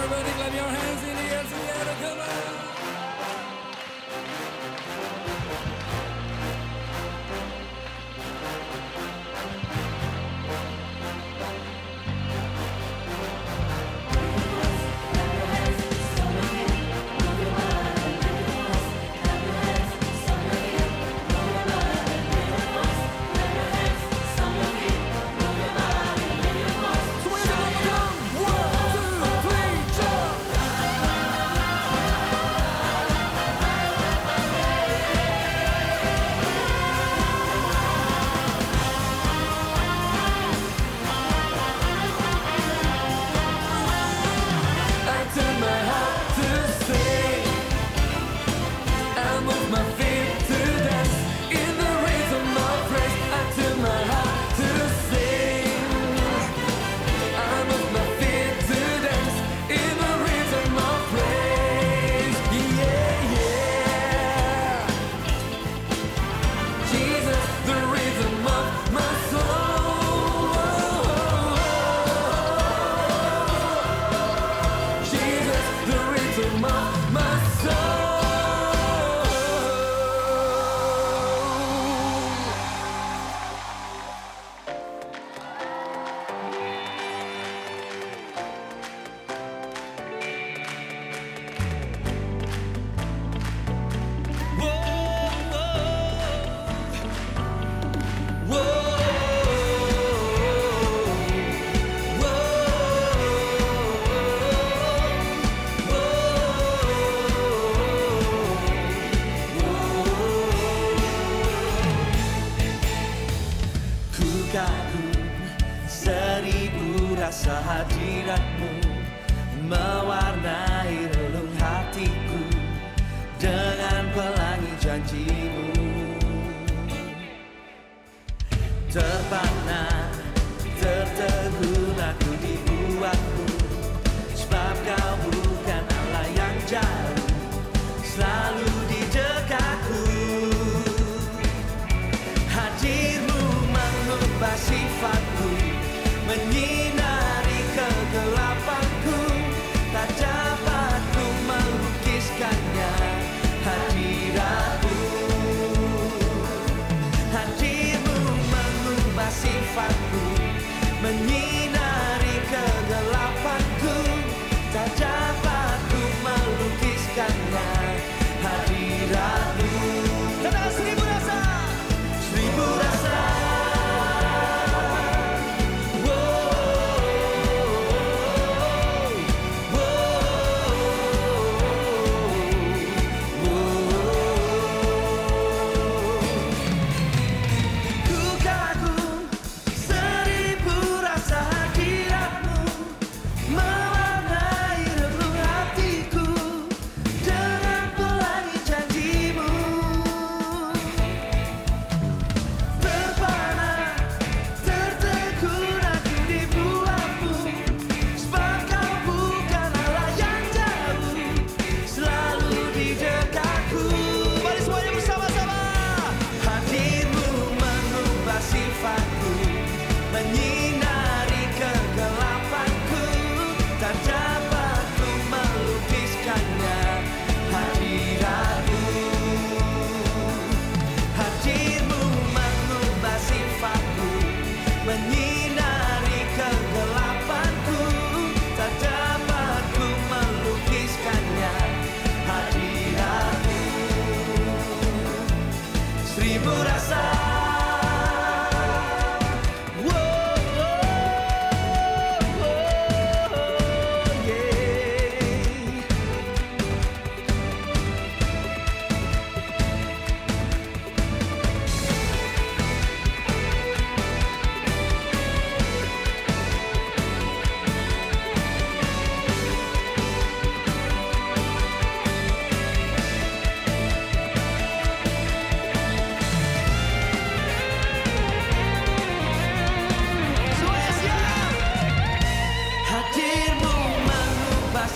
Everybody clap your hands in the air together, come on. Seribu rasa hadiratmu mewarnai relung hatiku dengan pelangi janjimu. Terpana, tertegun aku dibuatmu, sebab kau bukan Allah yang jauh, selalu di dekatku. Hadirmu mengubah sifatku, menyinari kegelapanku, tak dapat ku melukiskannya hadiratmu. Hadirmu mengubah sifatku, menyinari kegelapanku, tak dapat ku melukiskannya hadiratmu. Katakan seribu rasa, seribu rasa. Menyinari kegelapanku, tak dapat ku melukiskannya hadiratmu. Hadirmu mengubah sifatku, menyinari kegelapanku, tak dapat ku melukiskannya hadiratmu. Seribu rasa.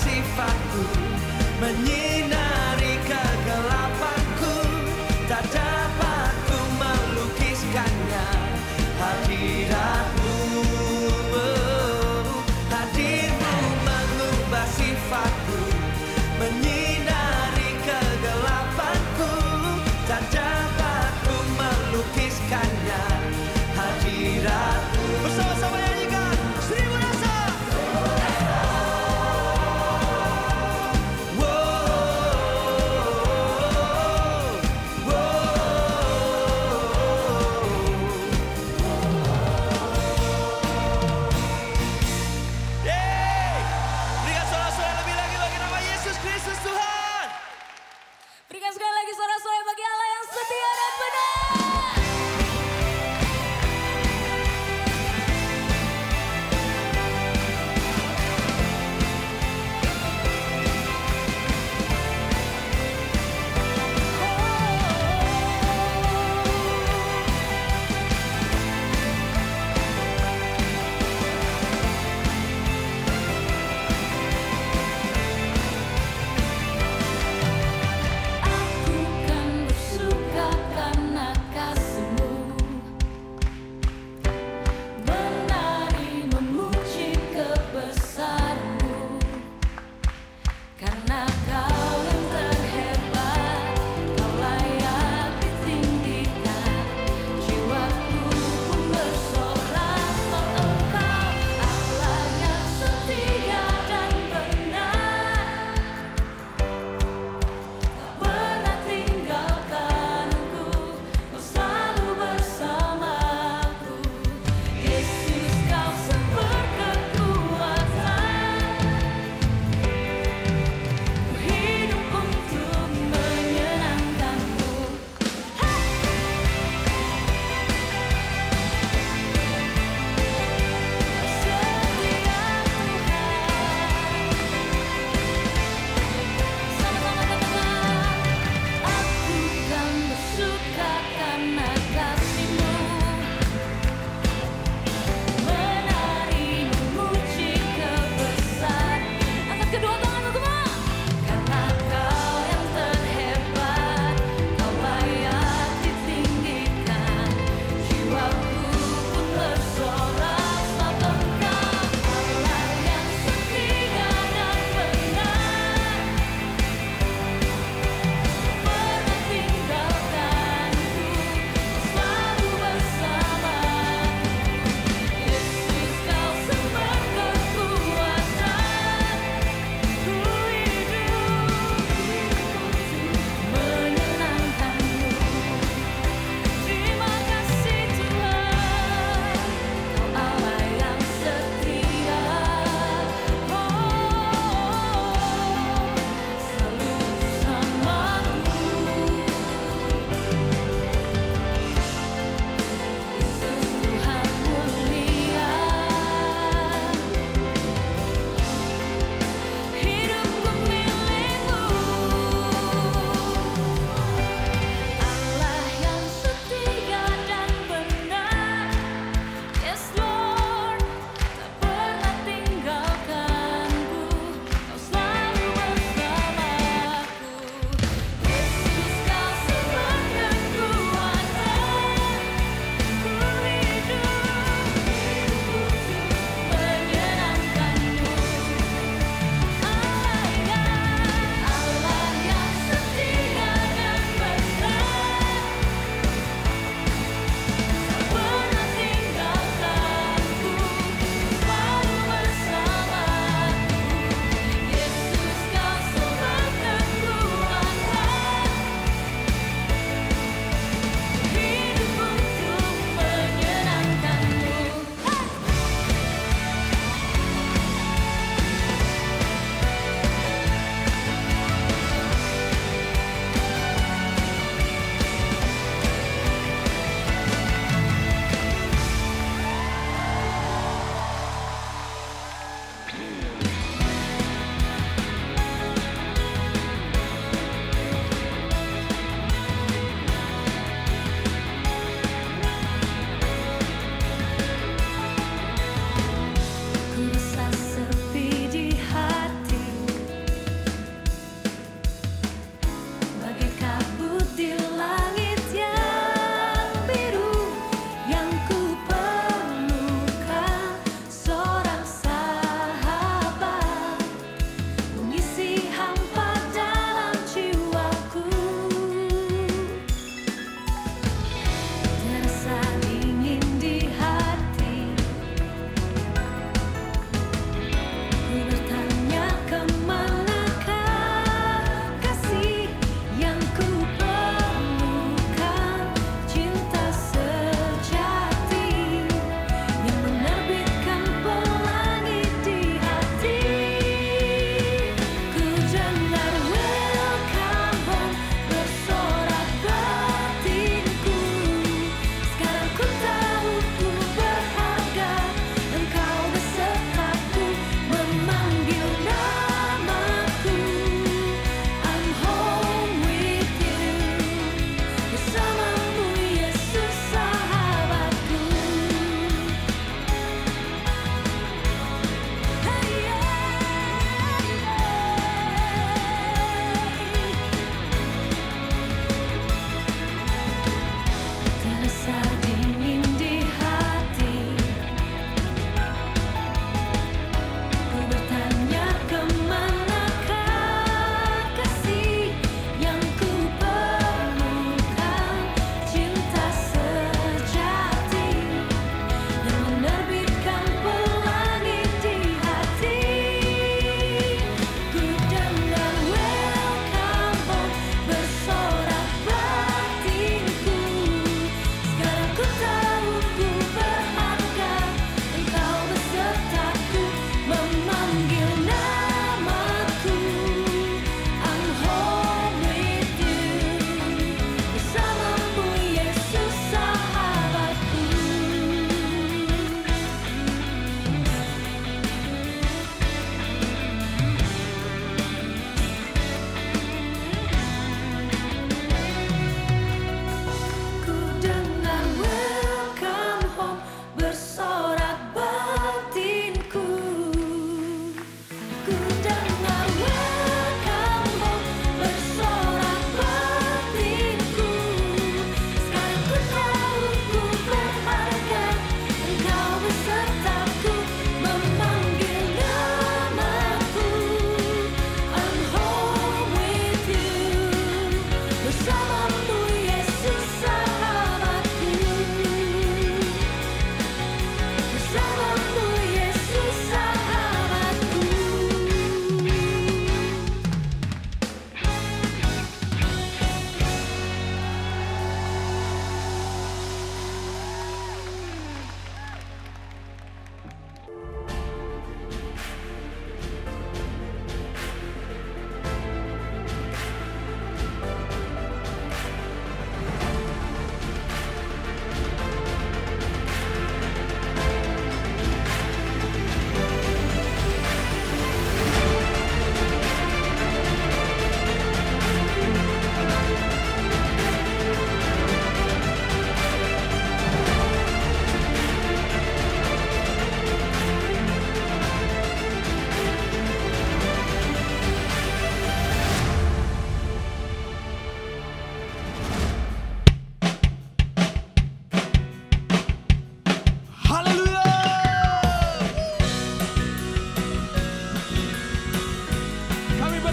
Sifatku menyinari kegelapanku, tak dapat ku melukiskannya hadiratmu. Hadirmu mengubah sifat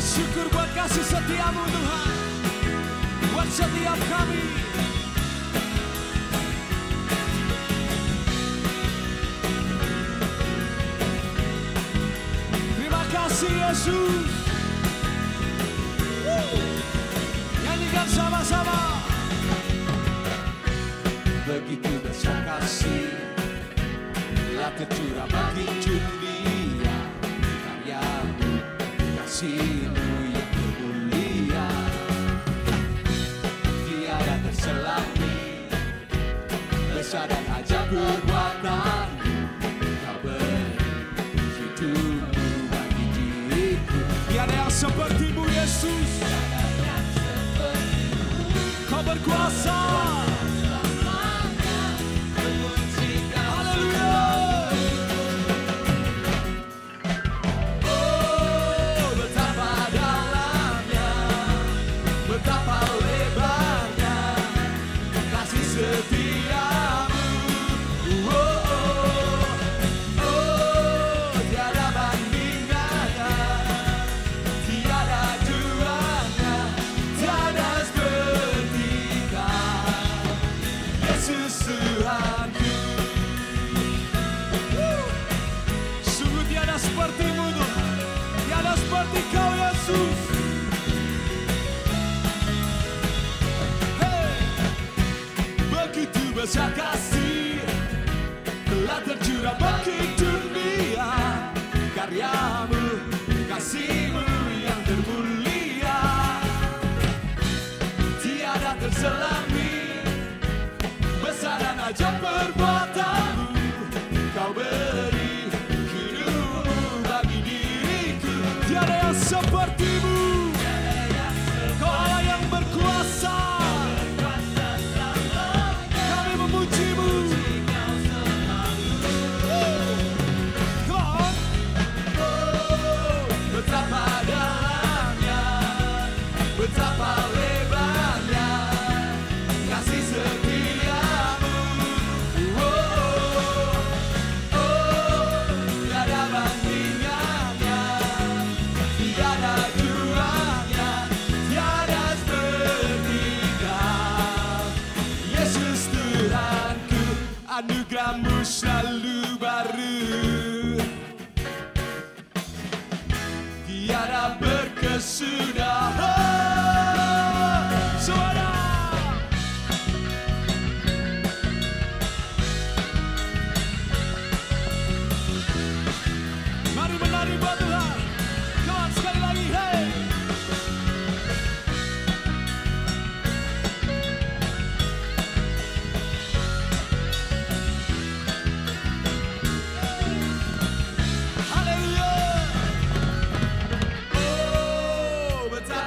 Syukur buat kasih setiamu Tuhan, buat setiap kami. Terima kasih Yesus. Nyanyikan sama-sama. Begitu besar kasih telah tercurah bagi dunia, karya-Mu, kasih-Mu yang mulia, tiada terselami, besar dan ajaib perbuatan-Mu, Kau beri hidupmu bagi diriku. Tiada yang seperti-Mu Yesus, Kau berkuasa. Besar kasih telah tercurah bagi dunia, karya-Mu, kasih-Mu yang termulia, tiada terselami, besar dan ajaib perbuatan-Mu, Kau beri hidupmu bagi diriku. Tiada yang seperti-Mu, Kau Allah yang berkuasa. Anugerah-Mu selalu baru, tiada berkesudahan. Suara mari menari buat Tuhan. Come on, sekali lagi, hey. Betapa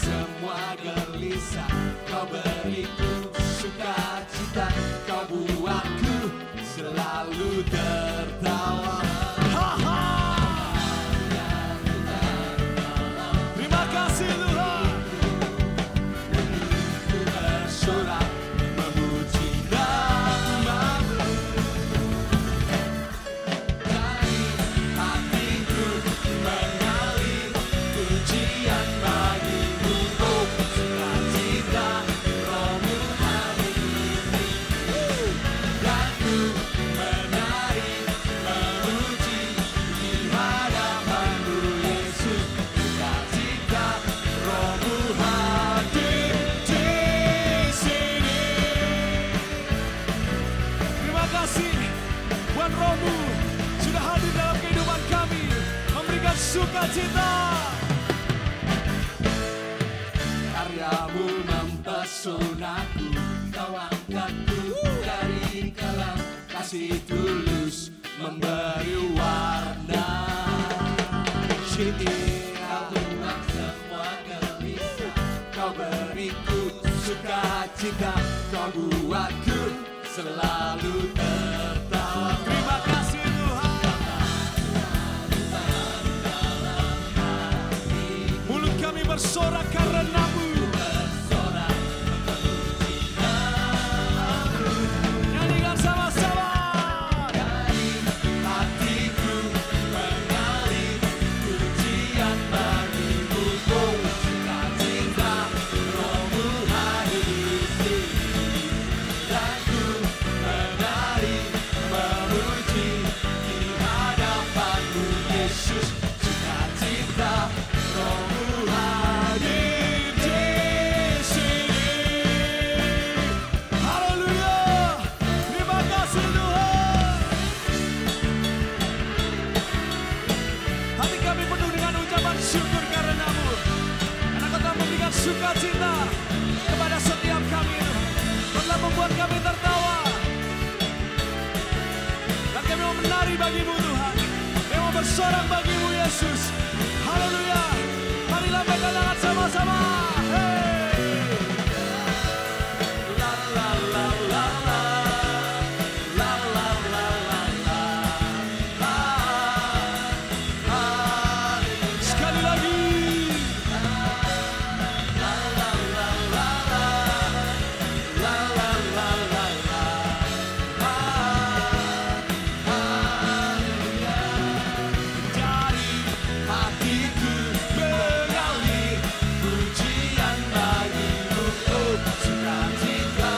semua gelisah. Kau beriku sukacita, kau buatku selalu tertawa. Terima kasih Tuhan. Ku bersorak memuji nama-Mu. Dari hatiku mengalir pujian bagi-Mu. Oh, sukacita Roh-Mu hadir ini. Dan ku menari memuji di hadapan-Mu Yesus. Sukacita Roh-Mu hadir di sini. Terima kasih buat Roh-Mu sudah hadir dalam kehidupan kami, memberikan sukacita. Karya-Mu mempesonaku, Kau angkatku dari kelam, kasih tulus memberi warna. Sini Kau buat semua gelisah, Kau beriku sukacita, Kau buatku selalu tertawa. Terima kasih Tuhan. Mulut kami bersorak karena-Mu. Nyanyikan sama-sama. Hatiku mengalir pujian bagi-Mu. Oh, sukacita Roh-Mu hadir di sini. Dan ku menari memuji di hadapan-Mu Yesus. Sukacita Roh-Mu hadir di sini. Haleluya. Terima kasih Tuhan. Hati kami penuh dengan ucapan syukur karena-Mu. Karena Kau telah memberikan sukacita kepada setiap kami. Kau telah membuat kami tertawa. Dan kami mau menari bagi-Mu Tuhan. Kami mau bersorak bagi-Mu Yesus. Haleluya. Mari lambaikan tangan sama-sama. Hey. La la la la la. La la la la la. Sekali lagi. La la la la la. La la la la la. Dari hatiku mengalir pujian bagi-Mu. Oh, sukacita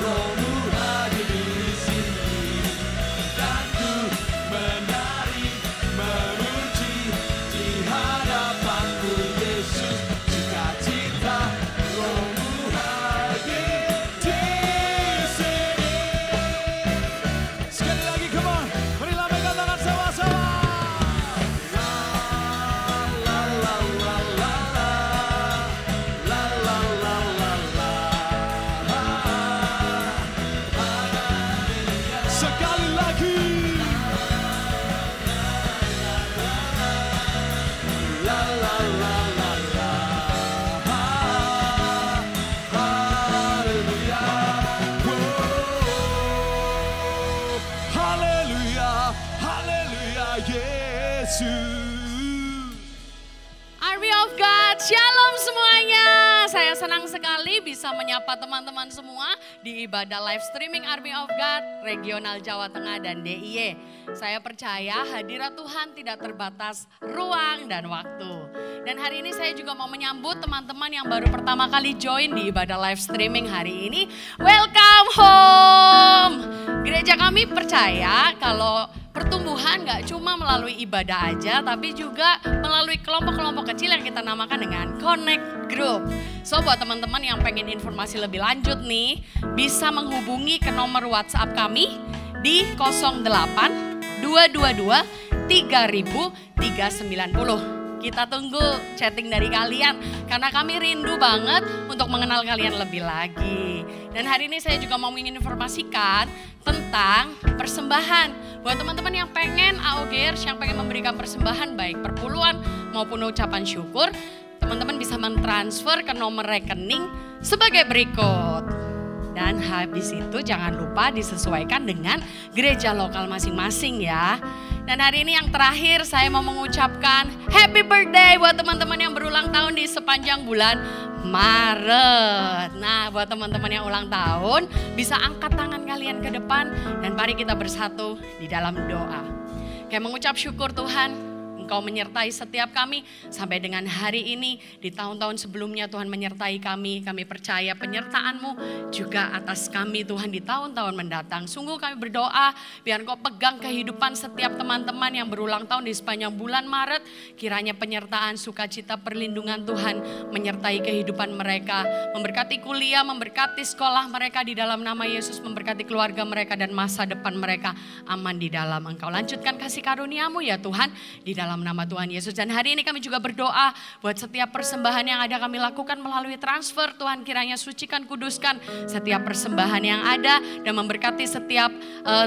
Roh-Mu hadir di sini. Dan ku menari memuji di hadapan-Mu Yesus. Sukacita Roh-Mu hadir di sini. Sekali lagi, come on. Mari lambaikan tangan sama-sama. La la la la la. La la la la la. Sekali lagi. La la la la la. Haleluya. Haleluya. Haleluya Yesus. Army of God, shalom semuanya. Saya senang sekali bisa menyapa teman-teman semua di ibadah live streaming Army of God, Regional Jawa Tengah dan DIY. Saya percaya hadirat Tuhan tidak terbatas ruang dan waktu. Dan hari ini saya juga mau menyambut teman-teman yang baru pertama kali join di ibadah live streaming hari ini. Welcome home. Gereja kami percaya kalau pertumbuhan gak cuma melalui ibadah aja, tapi juga melalui kelompok-kelompok kecil yang kita namakan dengan Connect Group. So buat teman-teman yang pengen informasi lebih lanjut nih, bisa menghubungi ke nomor WhatsApp kami di 08 222 3000 390. Kita tunggu chatting dari kalian karena kami rindu banget untuk mengenal kalian lebih lagi. Dan hari ini saya juga mau menginformasikan tentang persembahan. Buat teman-teman yang pengen AOGers, yang pengen memberikan persembahan baik perpuluhan maupun ucapan syukur, teman-teman bisa mentransfer ke nomor rekening sebagai berikut. Dan habis itu jangan lupa disesuaikan dengan gereja lokal masing-masing ya. Dan hari ini yang terakhir saya mau mengucapkan happy birthday buat teman-teman yang berulang tahun di sepanjang bulan Maret. Nah, buat teman-teman yang ulang tahun bisa angkat tangan kalian ke depan dan mari kita bersatu di dalam doa. Kayak mengucap syukur Tuhan, Engkau menyertai setiap kami sampai dengan hari ini. Di tahun-tahun sebelumnya Tuhan menyertai kami. Kami percaya penyertaan-Mu juga atas kami Tuhan di tahun-tahun mendatang. Sungguh kami berdoa biar Engkau pegang kehidupan setiap teman-teman yang berulang tahun di sepanjang bulan Maret. Kiranya penyertaan, sukacita, perlindungan Tuhan menyertai kehidupan mereka. Memberkati kuliah, memberkati sekolah mereka di dalam nama Yesus. Memberkati keluarga mereka dan masa depan mereka aman di dalam Engkau. Lanjutkan kasih karunia-Mu ya Tuhan di dalam nama Tuhan Yesus. Dan hari ini kami juga berdoa buat setiap persembahan yang ada kami lakukan melalui transfer. Tuhan kiranya sucikan, kuduskan setiap persembahan yang ada dan memberkati setiap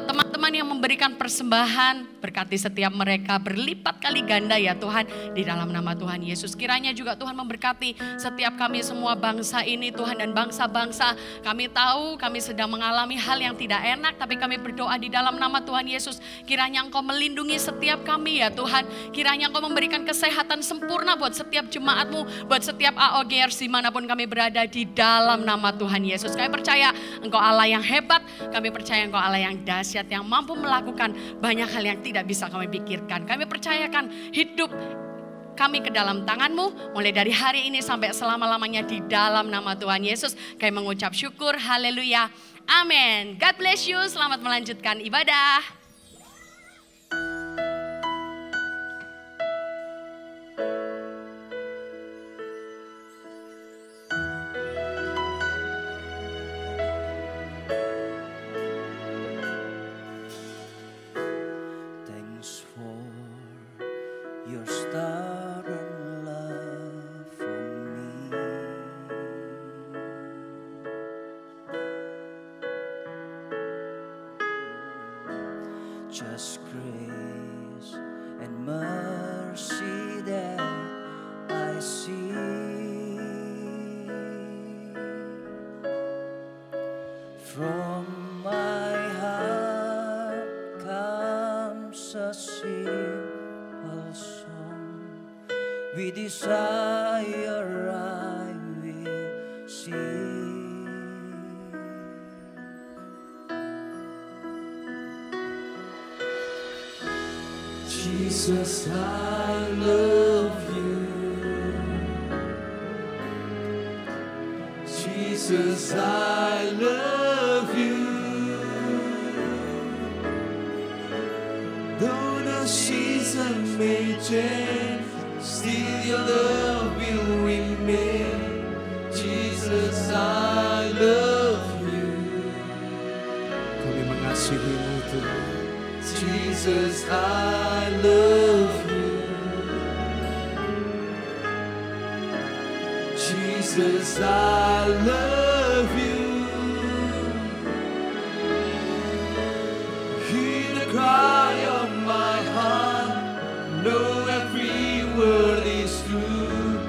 teman-teman yang memberikan persembahan. Berkati setiap mereka berlipat kali ganda ya Tuhan di dalam nama Tuhan Yesus. Kiranya juga Tuhan memberkati setiap kami semua bangsa ini Tuhan dan bangsa-bangsa. Kami tahu kami sedang mengalami hal yang tidak enak, tapi kami berdoa di dalam nama Tuhan Yesus. Kiranya Engkau melindungi setiap kami ya Tuhan. Kiranya Engkau memberikan kesehatan sempurna buat setiap jemaat-Mu, buat setiap AOGers dimanapun kami berada di dalam nama Tuhan Yesus. Kami percaya Engkau Allah yang hebat, kami percaya Engkau Allah yang dahsyat, yang mampu melakukan banyak hal yang tidak bisa kami pikirkan. Kami percayakan hidup kami ke dalam tangan-Mu, mulai dari hari ini sampai selama-lamanya di dalam nama Tuhan Yesus. Kami mengucap syukur, haleluya, amin. God bless you, selamat melanjutkan ibadah. Just grace and mercy that I see. From my heart comes a simple song. With desire I will sing. Jesus, I love you. Jesus, I love you. Though the season may change, still your love will remain. Jesus, I love you. Kami mengasihi-Mu Tuhan. Jesus, I love you. Jesus, I love you. Hear the cry of my heart. Know every word is true.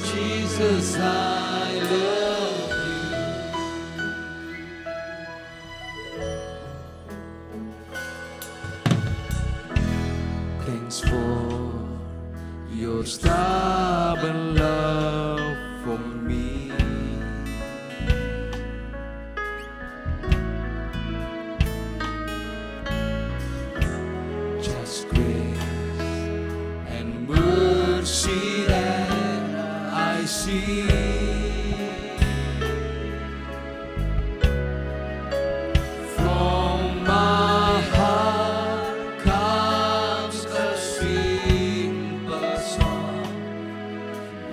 Jesus, I love you. Thanks for your stubborn love for me. Just grace and mercy that I see. From my heart comes a simple song.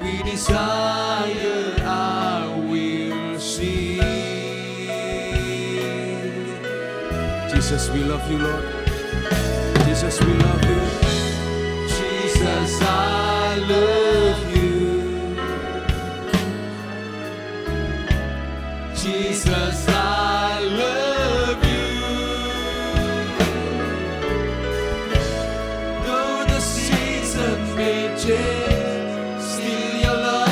We desire I will sing. Jesus, we love you, Lord. Jesus, we love you. Jesus, I love you. Jesus, I love you. Though the season may change, still your love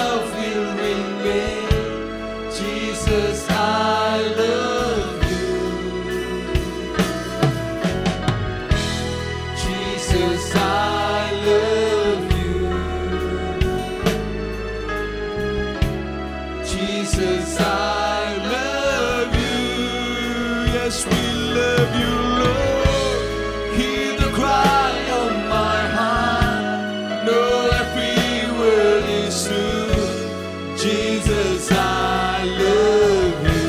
Jesus, I love you. Yes, we love you, Lord. Hear the cry of my heart. Know every word is true. Jesus, I love you.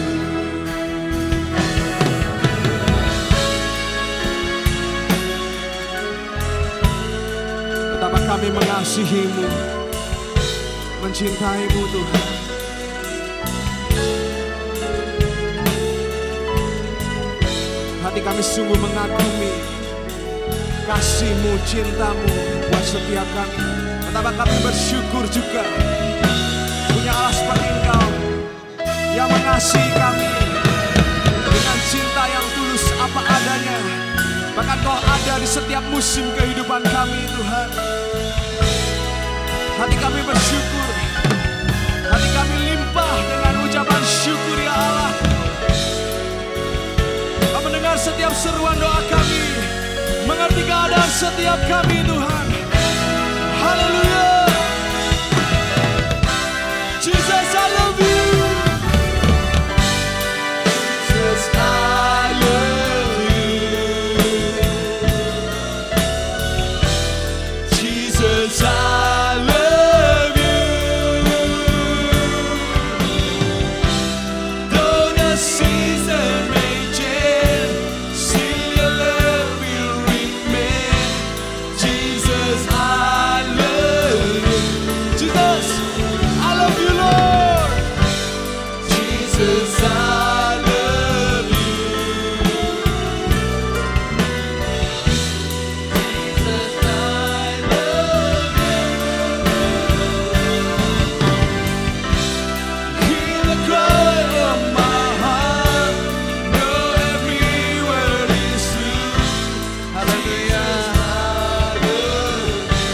Betapa kami mengasihi-Mu, mencintai-Mu Tuhan. Hati kami sungguh mengagumi kasih-Mu, cinta-Mu buat setiap kami. Betapa kami bersyukur juga punya Allah seperti Engkau yang mengasihi kami dengan cinta yang tulus apa adanya. Bahkan Kau ada di setiap musim kehidupan kami, Tuhan. Hati kami bersyukur, hati kami limpah dengan ucapan syukur, ya Allah. Kau mendengar setiap seruan doa kami, mengerti keadaan setiap kami, Tuhan. Haleluya. Jesus, I love you. Jesus, I love you. Jesus, I love you. Though the season raging, still your love will remain. Jesus, I love you. Jesus, I love you, Lord. Jesus, I love you. Jesus, I love you. Hear the cry of my heart. Know every word is true. Haleluya.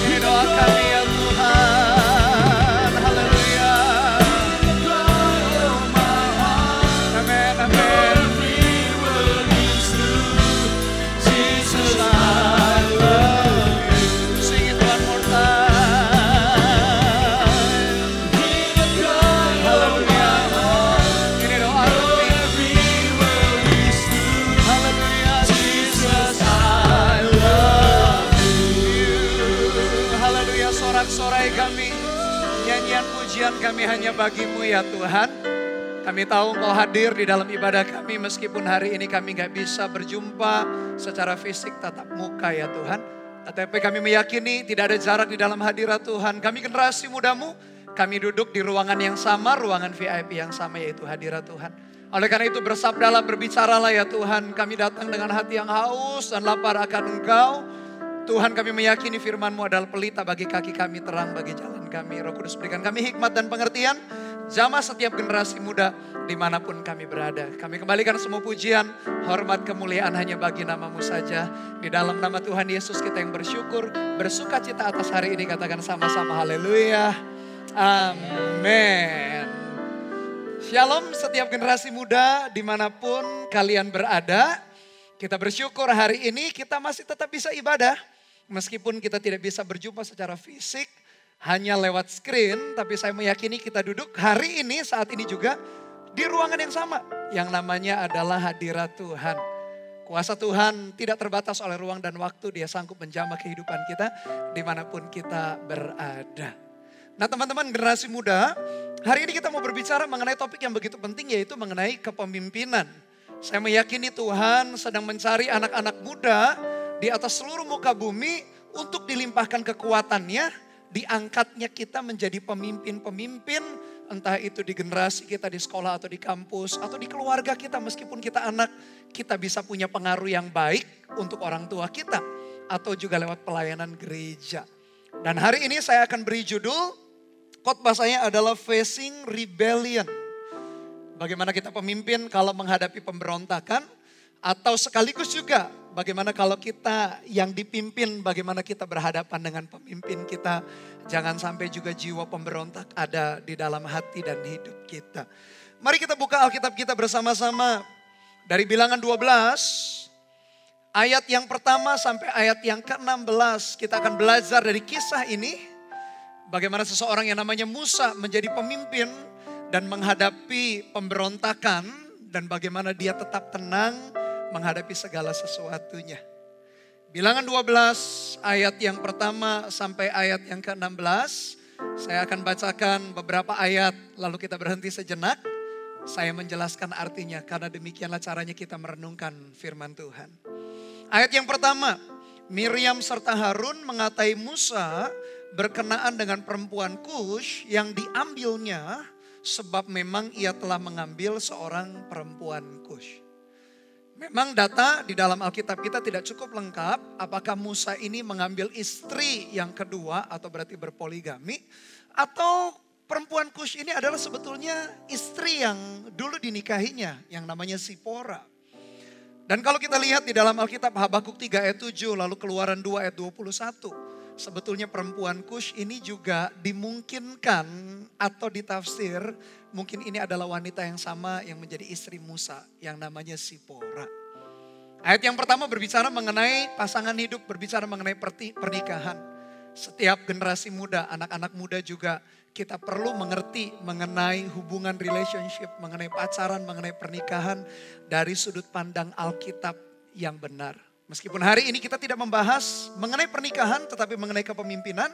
Ini doa kami ya Tuhan. Haleluya. Amin, amin. Jesus, I love you. Sing it one more time. Haleluya. Ini doa kami. Haleluya. Jesus, I love you. Haleluya. Sorak-sorai kami, nyanyian pujian kami hanya bagimu ya Tuhan. Kami tahu Engkau hadir di dalam ibadah kami meskipun hari ini kami gak bisa berjumpa secara fisik tatap muka ya Tuhan. Tetapi kami meyakini tidak ada jarak di dalam hadirat Tuhan. Kami generasi mudamu, kami duduk di ruangan yang sama, ruangan VIP yang sama yaitu hadirat Tuhan. Oleh karena itu bersabdalah, berbicaralah ya Tuhan. Kami datang dengan hati yang haus dan lapar akan Engkau. Tuhan, kami meyakini firman-Mu adalah pelita bagi kaki kami, terang bagi jalan kami. Roh Kudus berikan kami hikmat dan pengertian. Jamah setiap generasi muda dimanapun kami berada. Kami kembalikan semua pujian, hormat, kemuliaan hanya bagi nama-Mu saja. Di dalam nama Tuhan Yesus kita yang bersyukur, bersuka cita atas hari ini. Katakan sama-sama haleluya. Amin. Shalom setiap generasi muda dimanapun kalian berada. Kita bersyukur hari ini kita masih tetap bisa ibadah. Meskipun kita tidak bisa berjumpa secara fisik, hanya lewat screen, tapi saya meyakini kita duduk hari ini, saat ini juga di ruangan yang sama. Yang namanya adalah hadirat Tuhan. Kuasa Tuhan tidak terbatas oleh ruang dan waktu, Dia sanggup menjamah kehidupan kita dimanapun kita berada. Nah teman-teman generasi muda, hari ini kita mau berbicara mengenai topik yang begitu penting, yaitu mengenai kepemimpinan. Saya meyakini Tuhan sedang mencari anak-anak muda di atas seluruh muka bumi untuk dilimpahkan kekuatannya, diangkatnya kita menjadi pemimpin-pemimpin, entah itu di generasi kita di sekolah atau di kampus atau di keluarga kita, meskipun kita anak, kita bisa punya pengaruh yang baik untuk orang tua kita atau juga lewat pelayanan gereja. Dan hari ini saya akan beri judul, khotbah saya adalah Facing Rebellion. Bagaimana kita pemimpin kalau menghadapi pemberontakan, atau sekaligus juga bagaimana kalau kita yang dipimpin, bagaimana kita berhadapan dengan pemimpin kita. Jangan sampai juga jiwa pemberontak ada di dalam hati dan hidup kita. Mari kita buka Alkitab kita bersama-sama dari Bilangan 12. Ayat yang pertama sampai ayat yang ke-16. Kita akan belajar dari kisah ini. Bagaimana seseorang yang namanya Musa menjadi pemimpin dan menghadapi pemberontakan dan bagaimana dia tetap tenang menghadapi segala sesuatunya. Bilangan 12 ayat yang pertama sampai ayat yang ke-16. Saya akan bacakan beberapa ayat lalu kita berhenti sejenak. Saya menjelaskan artinya karena demikianlah caranya kita merenungkan firman Tuhan. Ayat yang pertama, Miriam serta Harun mengatai Musa berkenaan dengan perempuan Kush yang diambilnya sebab memang ia telah mengambil seorang perempuan Kush. Memang data di dalam Alkitab kita tidak cukup lengkap apakah Musa ini mengambil istri yang kedua atau berarti berpoligami. Atau perempuan Kush ini adalah sebetulnya istri yang dulu dinikahinya yang namanya Sipora. Dan kalau kita lihat di dalam Alkitab Habakuk 3 ayat 7 lalu Keluaran 2 ayat 21. Sebetulnya perempuan Kush ini juga dimungkinkan atau ditafsir mungkin ini adalah wanita yang sama yang menjadi istri Musa yang namanya Sipora. Ayat yang pertama berbicara mengenai pasangan hidup, berbicara mengenai pernikahan. Setiap generasi muda, anak-anak muda juga kita perlu mengerti mengenai hubungan relationship, mengenai pacaran, mengenai pernikahan dari sudut pandang Alkitab yang benar. Meskipun hari ini kita tidak membahas mengenai pernikahan tetapi mengenai kepemimpinan.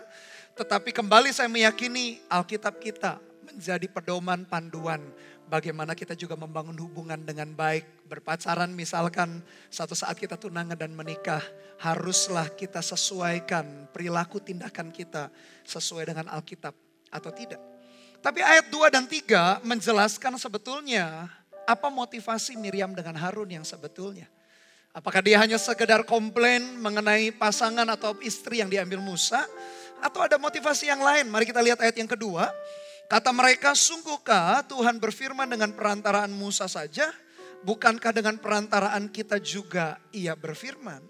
Tetapi kembali saya meyakini Alkitab kita menjadi pedoman panduan. Bagaimana kita juga membangun hubungan dengan baik. Berpacaran misalkan suatu saat kita tunangan dan menikah. Haruslah kita sesuaikan perilaku tindakan kita sesuai dengan Alkitab atau tidak. Tapi ayat 2 dan 3 menjelaskan sebetulnya apa motivasi Miriam dengan Harun yang sebetulnya. Apakah dia hanya sekedar komplain mengenai pasangan atau istri yang diambil Musa? Atau ada motivasi yang lain? Mari kita lihat ayat yang kedua. Kata mereka, sungguhkah Tuhan berfirman dengan perantaraan Musa saja? Bukankah dengan perantaraan kita juga ia berfirman?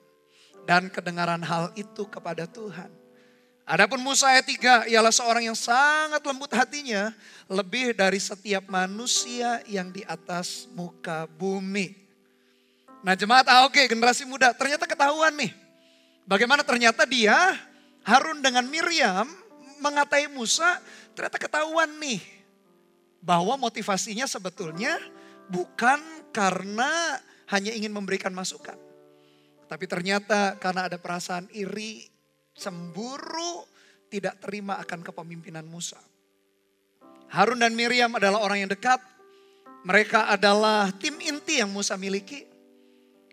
Dan kedengaran hal itu kepada Tuhan. Adapun Musa ayat 3 ialah seorang yang sangat lembut hatinya. Lebih dari setiap manusia yang di atas muka bumi. Nah jemaat AOG generasi muda ternyata ketahuan nih. Bagaimana ternyata dia Harun dengan Miriam mengatai Musa, ternyata ketahuan nih bahwa motivasinya sebetulnya bukan karena hanya ingin memberikan masukan. Tapi ternyata karena ada perasaan iri, cemburu, tidak terima akan kepemimpinan Musa. Harun dan Miriam adalah orang yang dekat. Mereka adalah tim inti yang Musa miliki.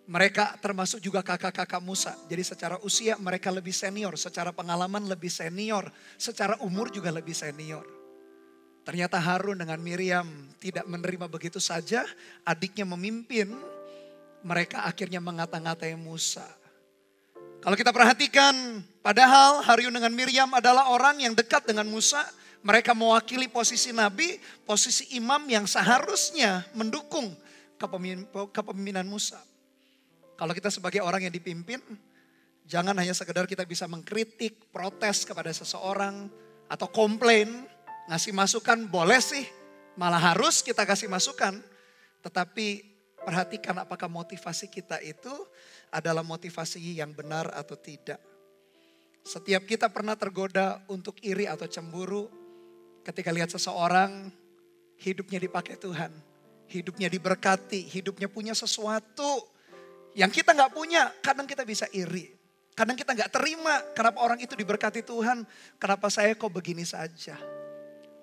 Mereka termasuk juga kakak-kakak Musa. Jadi secara usia mereka lebih senior, secara pengalaman lebih senior, secara umur juga lebih senior. Ternyata Harun dengan Miriam tidak menerima begitu saja. Adiknya memimpin, mereka akhirnya mengata-ngatai Musa. Kalau kita perhatikan, padahal Harun dengan Miriam adalah orang yang dekat dengan Musa. Mereka mewakili posisi nabi, posisi imam yang seharusnya mendukung kepemimpinan Musa. Kalau kita sebagai orang yang dipimpin, jangan hanya sekedar kita bisa mengkritik, protes kepada seseorang, atau komplain, ngasih masukan boleh sih, malah harus kita kasih masukan. Tetapi perhatikan apakah motivasi kita itu adalah motivasi yang benar atau tidak. Setiap kita pernah tergoda untuk iri atau cemburu ketika lihat seseorang hidupnya dipakai Tuhan. Hidupnya diberkati, hidupnya punya sesuatu yang kita gak punya, kadang kita bisa iri. Kadang kita gak terima kenapa orang itu diberkati Tuhan. Kenapa saya kok begini saja.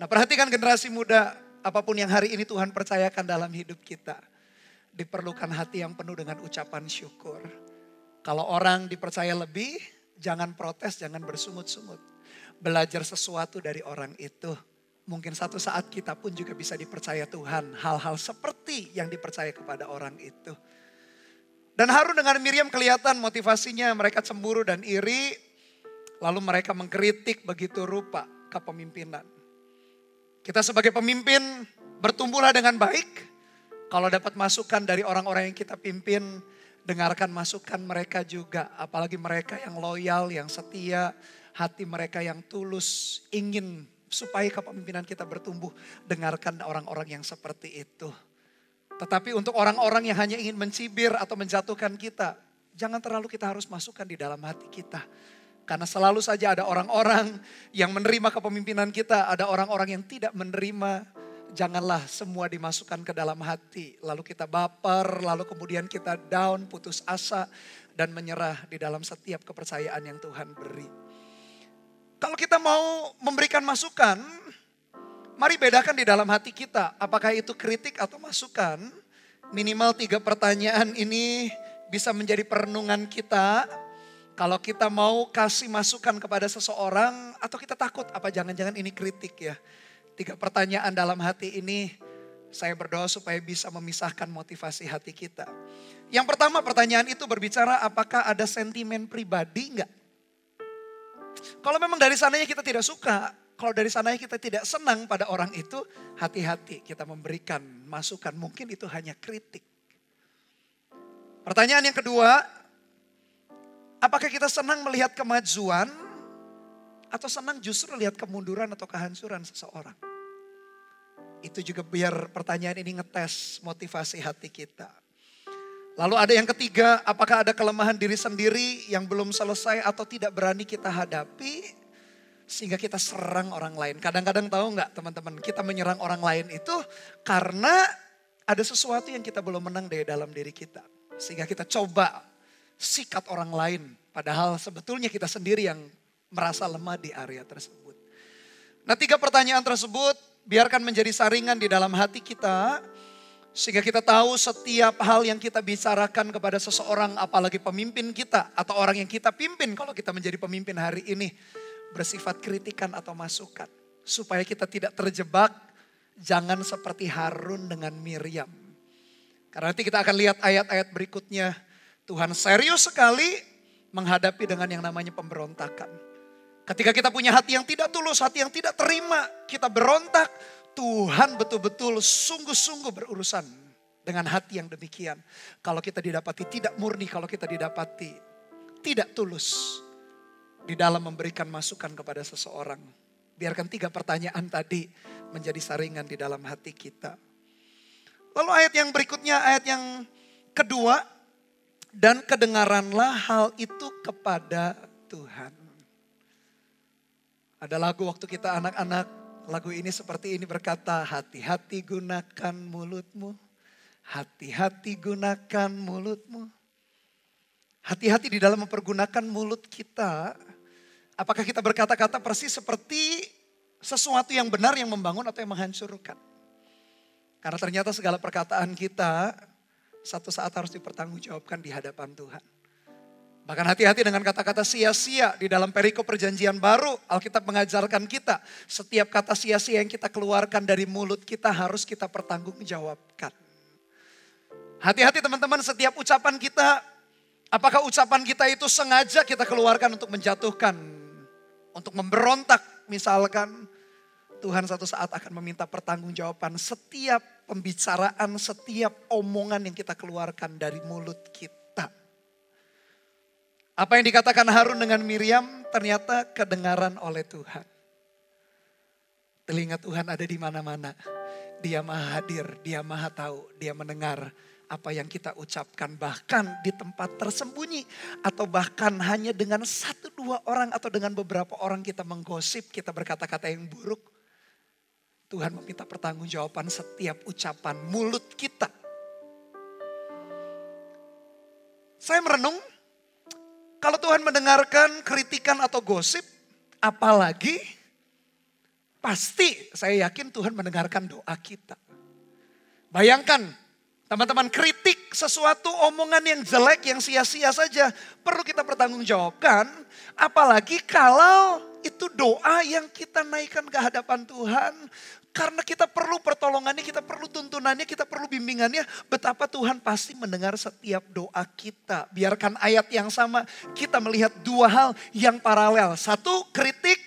Nah perhatikan generasi muda, apapun yang hari ini Tuhan percayakan dalam hidup kita. Diperlukan hati yang penuh dengan ucapan syukur. Kalau orang dipercaya lebih, jangan protes, jangan bersungut-sungut. Belajar sesuatu dari orang itu. Mungkin satu saat kita pun juga bisa dipercaya Tuhan. Hal-hal seperti yang dipercaya kepada orang itu. Dan Harun dengan Miriam kelihatan motivasinya mereka cemburu dan iri. Lalu mereka mengkritik begitu rupa kepemimpinan. Kita sebagai pemimpin bertumbuhlah dengan baik. Kalau dapat masukan dari orang-orang yang kita pimpin, dengarkan masukan mereka juga. Apalagi mereka yang loyal, yang setia, hati mereka yang tulus, ingin supaya kepemimpinan kita bertumbuh. Dengarkan orang-orang yang seperti itu. Tetapi untuk orang-orang yang hanya ingin mencibir atau menjatuhkan kita, jangan terlalu kita harus masukkan di dalam hati kita. Karena selalu saja ada orang-orang yang menerima kepemimpinan kita, ada orang-orang yang tidak menerima. Janganlah semua dimasukkan ke dalam hati. Lalu kita baper, lalu kemudian kita down, putus asa, dan menyerah di dalam setiap kepercayaan yang Tuhan beri. Kalau kita mau memberikan masukan, mari bedakan di dalam hati kita. Apakah itu kritik atau masukan? Minimal 3 pertanyaan ini bisa menjadi perenungan kita. Kalau kita mau kasih masukan kepada seseorang, atau kita takut apa jangan-jangan ini kritik ya. 3 pertanyaan dalam hati ini saya berdoa supaya bisa memisahkan motivasi hati kita. Yang pertama pertanyaan itu berbicara apakah ada sentimen pribadi enggak? Kalau memang dari sananya kita tidak suka, kalau dari sananya kita tidak senang pada orang itu, hati-hati kita memberikan masukan. Mungkin itu hanya kritik. Pertanyaan yang kedua, apakah kita senang melihat kemajuan atau senang justru lihat kemunduran atau kehancuran seseorang? Itu juga biar pertanyaan ini ngetes motivasi hati kita. Lalu ada yang ketiga, apakah ada kelemahan diri sendiri yang belum selesai atau tidak berani kita hadapi sehingga kita serang orang lain. Kadang-kadang tahu nggak teman-teman, kita menyerang orang lain itu karena ada sesuatu yang kita belum menang dari dalam diri kita. Sehingga kita coba sikat orang lain, padahal sebetulnya kita sendiri yang merasa lemah di area tersebut. Nah 3 pertanyaan tersebut biarkan menjadi saringan di dalam hati kita. Sehingga kita tahu setiap hal yang kita bicarakan kepada seseorang, apalagi pemimpin kita atau orang yang kita pimpin kalau kita menjadi pemimpin hari ini, bersifat kritikan atau masukan. Supaya kita tidak terjebak, jangan seperti Harun dengan Miriam. Karena nanti kita akan lihat ayat-ayat berikutnya, Tuhan serius sekali menghadapi dengan yang namanya pemberontakan. Ketika kita punya hati yang tidak tulus, hati yang tidak terima, kita berontak, Tuhan betul-betul sungguh-sungguh berurusan dengan hati yang demikian. Kalau kita didapati tidak murni, kalau kita didapati tidak tulus di dalam memberikan masukan kepada seseorang. Biarkan 3 pertanyaan tadi menjadi saringan di dalam hati kita. Lalu ayat yang berikutnya, ayat yang kedua, dan kedengaranlah hal itu kepada Tuhan. Ada lagu waktu kita anak-anak, lagu ini seperti ini berkata, hati-hati gunakan mulutmu, hati-hati gunakan mulutmu. Hati-hati di dalam mempergunakan mulut kita. Apakah kita berkata-kata persis seperti sesuatu yang benar yang membangun atau yang menghancurkan? Karena ternyata segala perkataan kita satu saat harus dipertanggungjawabkan di hadapan Tuhan. Bahkan hati-hati dengan kata-kata sia-sia di dalam perikop perjanjian baru. Alkitab mengajarkan kita setiap kata sia-sia yang kita keluarkan dari mulut kita harus kita pertanggungjawabkan. Hati-hati teman-teman, setiap ucapan kita, apakah ucapan kita itu sengaja kita keluarkan untuk menjatuhkan, untuk memberontak misalkan. Tuhan satu saat akan meminta pertanggungjawaban setiap pembicaraan, setiap omongan yang kita keluarkan dari mulut kita. Apa yang dikatakan Harun dengan Miriam ternyata kedengaran oleh Tuhan. Telinga Tuhan ada di mana-mana. Dia maha hadir, dia maha tahu, dia mendengar apa yang kita ucapkan. Bahkan di tempat tersembunyi atau bahkan hanya dengan 1-2 orang atau dengan beberapa orang kita menggosip, kita berkata-kata yang buruk. Tuhan meminta pertanggungjawaban setiap ucapan mulut kita. Saya merenung, kalau Tuhan mendengarkan kritikan atau gosip, apalagi pasti saya yakin Tuhan mendengarkan doa kita. Bayangkan teman-teman, kritik sesuatu omongan yang jelek, yang sia-sia saja perlu kita pertanggungjawabkan. Apalagi kalau itu doa yang kita naikkan ke hadapan Tuhan. Karena kita perlu pertolongannya, kita perlu tuntunannya, kita perlu bimbingannya. Betapa Tuhan pasti mendengar setiap doa kita. Biarkan ayat yang sama, kita melihat 2 hal yang paralel. 1, kritik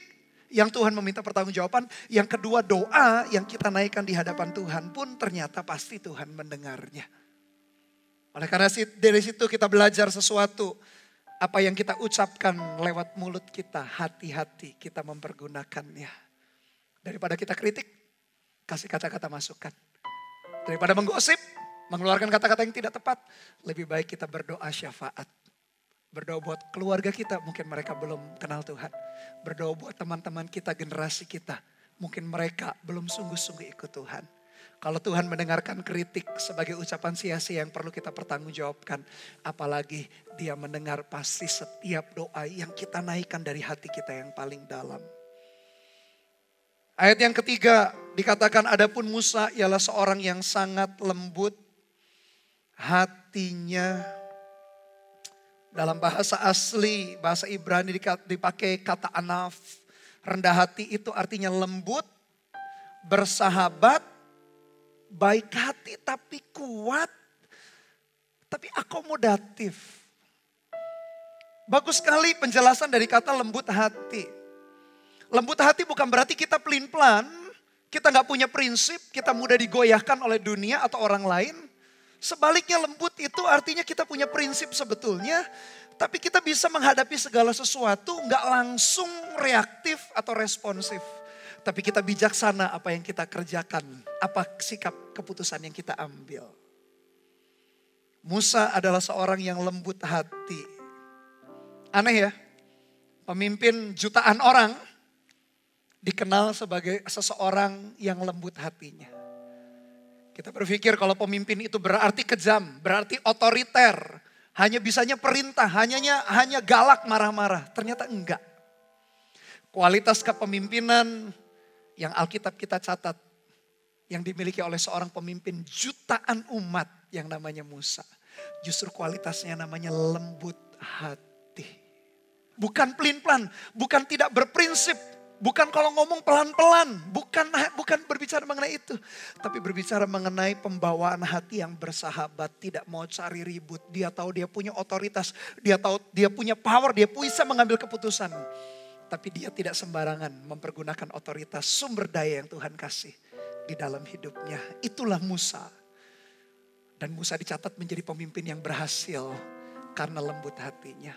yang Tuhan meminta pertanggungjawaban. Yang kedua, doa yang kita naikkan di hadapan Tuhan pun ternyata pasti Tuhan mendengarnya. Oleh karena dari situ kita belajar sesuatu. Apa yang kita ucapkan lewat mulut kita, hati-hati kita mempergunakannya. Daripada kita kritik, kasih kata-kata masukan. Daripada menggosip, mengeluarkan kata-kata yang tidak tepat, lebih baik kita berdoa syafaat. Berdoa buat keluarga kita, mungkin mereka belum kenal Tuhan. Berdoa buat teman-teman kita, generasi kita, mungkin mereka belum sungguh-sungguh ikut Tuhan. Kalau Tuhan mendengarkan kritik sebagai ucapan sia-sia yang perlu kita pertanggungjawabkan. Apalagi Dia mendengar pasti setiap doa yang kita naikkan dari hati kita yang paling dalam. Ayat yang ketiga dikatakan adapun Musa ialah seorang yang sangat lembut hatinya. Dalam bahasa asli, bahasa Ibrani dipakai kata anaf. Rendah hati itu artinya lembut, bersahabat, baik hati tapi kuat, tapi akomodatif. Bagus sekali penjelasan dari kata lembut hati. Lembut hati bukan berarti kita pelin-pelan, kita gak punya prinsip, kita mudah digoyahkan oleh dunia atau orang lain. Sebaliknya lembut itu artinya kita punya prinsip sebetulnya, tapi kita bisa menghadapi segala sesuatu gak langsung reaktif atau responsif. Tapi kita bijaksana apa yang kita kerjakan, apa sikap keputusan yang kita ambil. Musa adalah seorang yang lembut hati. Aneh ya, pemimpin jutaan orang dikenal sebagai seseorang yang lembut hatinya. Kita berpikir kalau pemimpin itu berarti kejam, berarti otoriter. Hanya bisanya perintah, hanya galak marah-marah. Ternyata enggak. Kualitas kepemimpinan yang Alkitab kita catat, yang dimiliki oleh seorang pemimpin jutaan umat yang namanya Musa. Justru kualitasnya namanya lembut hati. Bukan pelin-pelan, bukan tidak berprinsip, bukan kalau ngomong pelan-pelan, bukan berbicara mengenai itu. Tapi berbicara mengenai pembawaan hati yang bersahabat, tidak mau cari ribut. Dia tahu dia punya otoritas, dia tahu dia punya power, dia bisa mengambil keputusan. Tapi dia tidak sembarangan mempergunakan otoritas sumber daya yang Tuhan kasih di dalam hidupnya. Itulah Musa. Dan Musa dicatat menjadi pemimpin yang berhasil karena lembut hatinya.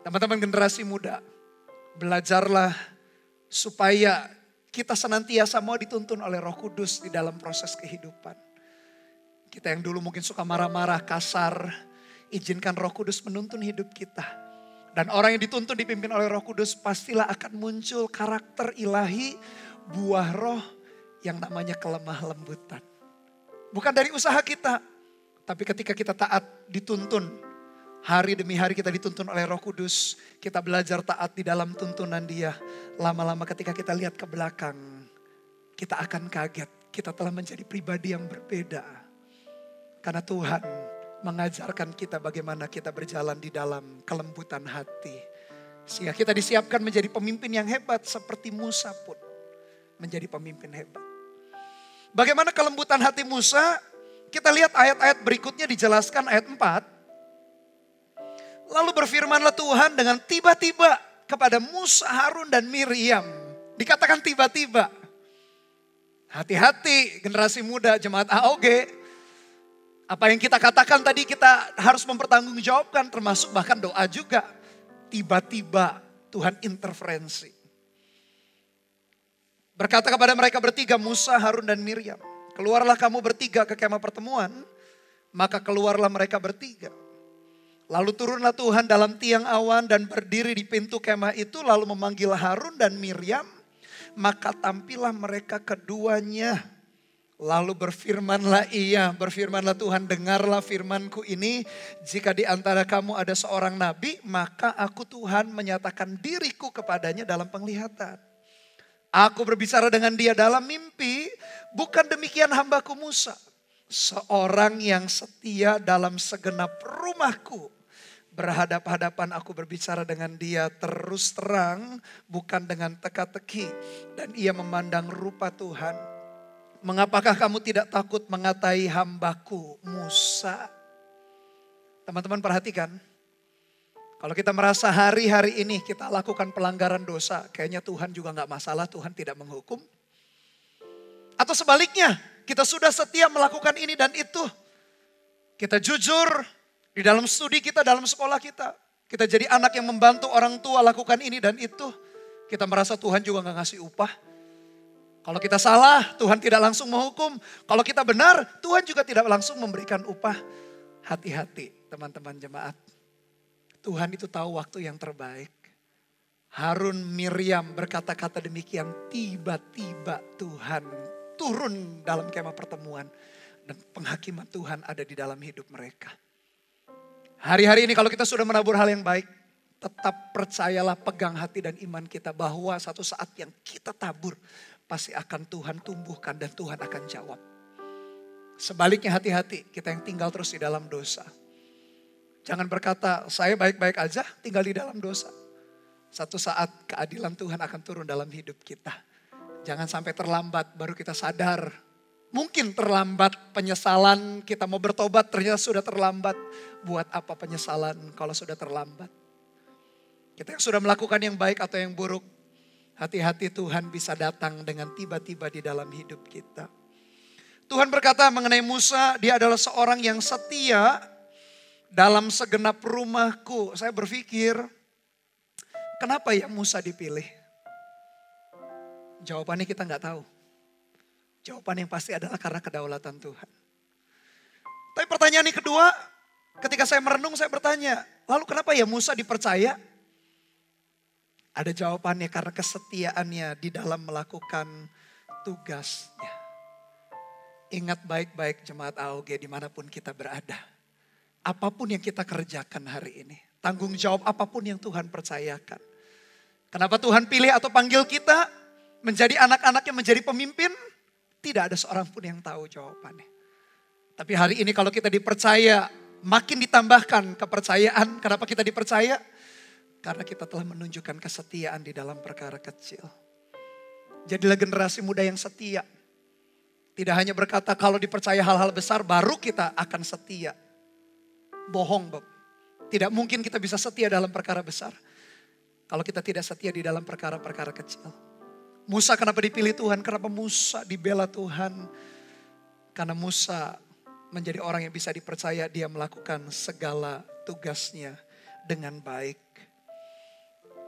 Teman-teman generasi muda, belajarlah supaya kita senantiasa mau dituntun oleh Roh Kudus di dalam proses kehidupan. Kita yang dulu mungkin suka marah-marah, kasar, izinkan Roh Kudus menuntun hidup kita. Dan orang yang dituntun dipimpin oleh Roh Kudus pastilah akan muncul karakter ilahi, buah roh yang namanya kelemah lembutan. Bukan dari usaha kita, tapi ketika kita taat dituntun, hari demi hari kita dituntun oleh Roh Kudus, kita belajar taat di dalam tuntunan Dia. Lama-lama ketika kita lihat ke belakang, kita akan kaget, kita telah menjadi pribadi yang berbeda. Karena Tuhan mengajarkan kita bagaimana kita berjalan di dalam kelembutan hati. Sehingga kita disiapkan menjadi pemimpin yang hebat seperti Musa pun menjadi pemimpin hebat. Bagaimana kelembutan hati Musa? Kita lihat ayat-ayat berikutnya dijelaskan ayat 4. Lalu berfirmanlah Tuhan dengan tiba-tiba kepada Musa, Harun dan Miriam. Dikatakan tiba-tiba. Hati-hati generasi muda jemaat AOG. Apa yang kita katakan tadi kita harus mempertanggungjawabkan, termasuk bahkan doa juga. Tiba-tiba Tuhan intervensi. Berkata kepada mereka bertiga, Musa, Harun dan Miriam. Keluarlah kamu bertiga ke kemah pertemuan. Maka keluarlah mereka bertiga. Lalu turunlah Tuhan dalam tiang awan dan berdiri di pintu kemah itu. Lalu memanggil Harun dan Miriam. Maka tampillah mereka keduanya. Lalu berfirmanlah Tuhan, dengarlah firmanku ini. Jika di antara kamu ada seorang nabi, maka aku Tuhan menyatakan diriku kepadanya dalam penglihatan. Aku berbicara dengan dia dalam mimpi, bukan demikian hambaku Musa. Seorang yang setia dalam segenap rumahku. Berhadap-hadapan aku berbicara dengan dia terus terang, bukan dengan teka-teki. Dan ia memandang rupa Tuhan. Mengapakah kamu tidak takut mengatai hambaku Musa? Teman-teman perhatikan. Kalau kita merasa hari-hari ini kita lakukan pelanggaran dosa. Kayaknya Tuhan juga gak masalah, Tuhan tidak menghukum. Atau sebaliknya, kita sudah setia melakukan ini dan itu. Kita jujur di dalam studi kita, dalam sekolah kita. Kita jadi anak yang membantu orang tua lakukan ini dan itu. Kita merasa Tuhan juga gak ngasih upah. Kalau kita salah, Tuhan tidak langsung menghukum. Kalau kita benar, Tuhan juga tidak langsung memberikan upah. Hati-hati teman-teman jemaat. Tuhan itu tahu waktu yang terbaik. Harun Miriam berkata-kata demikian, tiba-tiba Tuhan turun dalam kemah pertemuan. Dan penghakiman Tuhan ada di dalam hidup mereka. Hari-hari ini kalau kita sudah menabur hal yang baik, tetap percayalah, pegang hati dan iman kita bahwa satu saat yang kita tabur pasti akan Tuhan tumbuhkan dan Tuhan akan jawab. Sebaliknya hati-hati kita yang tinggal terus di dalam dosa. Jangan berkata saya baik-baik aja tinggal di dalam dosa. Satu saat keadilan Tuhan akan turun dalam hidup kita. Jangan sampai terlambat baru kita sadar. Mungkin terlambat penyesalan, kita mau bertobat ternyata sudah terlambat. Buat apa penyesalan kalau sudah terlambat? Kita yang sudah melakukan yang baik atau yang buruk, hati-hati Tuhan bisa datang dengan tiba-tiba di dalam hidup kita. Tuhan berkata mengenai Musa, dia adalah seorang yang setia dalam segenap rumahku. Saya berpikir, kenapa ya Musa dipilih? Jawabannya kita nggak tahu. Jawaban yang pasti adalah karena kedaulatan Tuhan. Tapi pertanyaan yang kedua, ketika saya merenung saya bertanya, lalu kenapa ya Musa dipercaya? Ada jawabannya karena kesetiaannya di dalam melakukan tugasnya. Ingat baik-baik jemaat AOG dimanapun kita berada. Apapun yang kita kerjakan hari ini. Tanggung jawab apapun yang Tuhan percayakan. Kenapa Tuhan pilih atau panggil kita menjadi anak-anaknya, menjadi pemimpin? Tidak ada seorang pun yang tahu jawabannya. Tapi hari ini kalau kita dipercaya, makin ditambahkan kepercayaan. Kenapa kita dipercaya? Karena kita telah menunjukkan kesetiaan di dalam perkara kecil. Jadilah generasi muda yang setia. Tidak hanya berkata kalau dipercaya hal-hal besar baru kita akan setia. Bohong, Bob. Tidak mungkin kita bisa setia dalam perkara besar. Kalau kita tidak setia di dalam perkara-perkara kecil. Musa kenapa dipilih Tuhan? Kenapa Musa dibela Tuhan? Karena Musa menjadi orang yang bisa dipercaya, dia melakukan segala tugasnya dengan baik.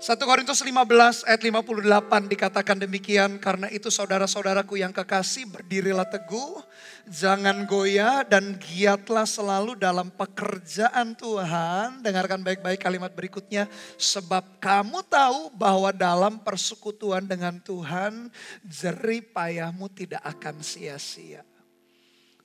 1 Korintus 15 ayat 58 dikatakan demikian. Karena itu saudara-saudaraku yang kekasih, berdirilah teguh, jangan goyah dan giatlah selalu dalam pekerjaan Tuhan. Dengarkan baik-baik kalimat berikutnya. Sebab kamu tahu bahwa dalam persekutuan dengan Tuhan, jerih payahmu tidak akan sia-sia.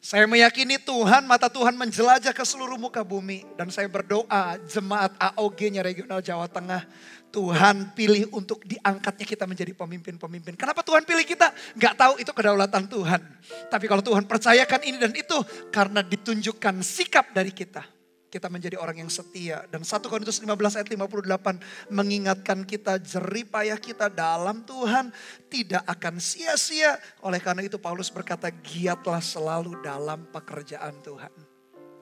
Saya meyakini Tuhan, mata Tuhan menjelajah ke seluruh muka bumi. Dan saya berdoa jemaat AOG-nya Regional Jawa Tengah, Tuhan pilih untuk diangkatnya kita menjadi pemimpin-pemimpin. Kenapa Tuhan pilih kita? Gak tahu, itu kedaulatan Tuhan. Tapi kalau Tuhan percayakan ini dan itu, karena ditunjukkan sikap dari kita. Kita menjadi orang yang setia. Dan 1 Korintus 15 ayat 58 mengingatkan kita jerih payah kita dalam Tuhan tidak akan sia-sia. Oleh karena itu Paulus berkata giatlah selalu dalam pekerjaan Tuhan.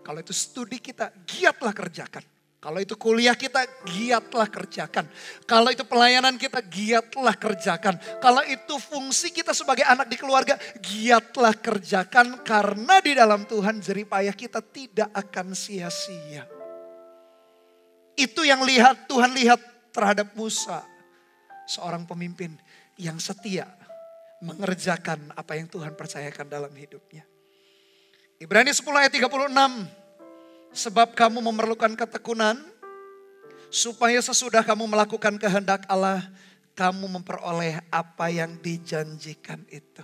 Kalau itu studi kita, giatlah kerjakan. Kalau itu kuliah kita, giatlah kerjakan. Kalau itu pelayanan kita, giatlah kerjakan. Kalau itu fungsi kita sebagai anak di keluarga, giatlah kerjakan. Karena di dalam Tuhan jerih payah kita tidak akan sia-sia. Itu yang Tuhan lihat terhadap Musa. Seorang pemimpin yang setia mengerjakan apa yang Tuhan percayakan dalam hidupnya. Ibrani 10 ayat 36. Sebab kamu memerlukan ketekunan, supaya sesudah kamu melakukan kehendak Allah, kamu memperoleh apa yang dijanjikan itu.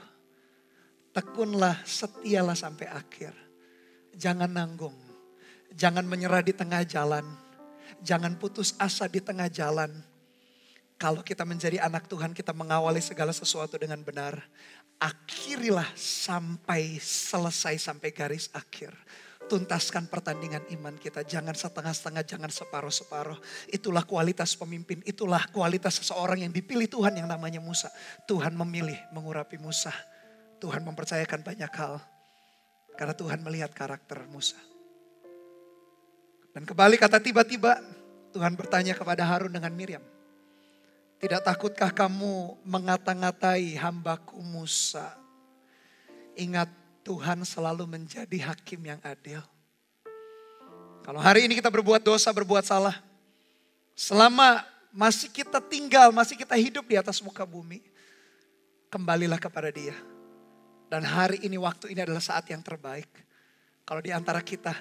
Tekunlah, setialah sampai akhir. Jangan nanggung, jangan menyerah di tengah jalan, jangan putus asa di tengah jalan. Kalau kita menjadi anak Tuhan, kita mengawali segala sesuatu dengan benar. Akhirilah sampai selesai, sampai garis akhir. Tuntaskan pertandingan iman kita. Jangan setengah-setengah, jangan separuh-separuh. Itulah kualitas pemimpin. Itulah kualitas seseorang yang dipilih Tuhan yang namanya Musa. Tuhan memilih mengurapi Musa. Tuhan mempercayakan banyak hal. Karena Tuhan melihat karakter Musa. Dan kembali kata tiba-tiba Tuhan bertanya kepada Harun dengan Miriam. Tidak takutkah kamu mengata-ngatai hambaku Musa? Ingat, Tuhan selalu menjadi hakim yang adil. Kalau hari ini kita berbuat dosa, berbuat salah. Selama masih kita tinggal, masih kita hidup di atas muka bumi. Kembalilah kepada Dia. Dan hari ini, waktu ini adalah saat yang terbaik. Kalau di antara kita,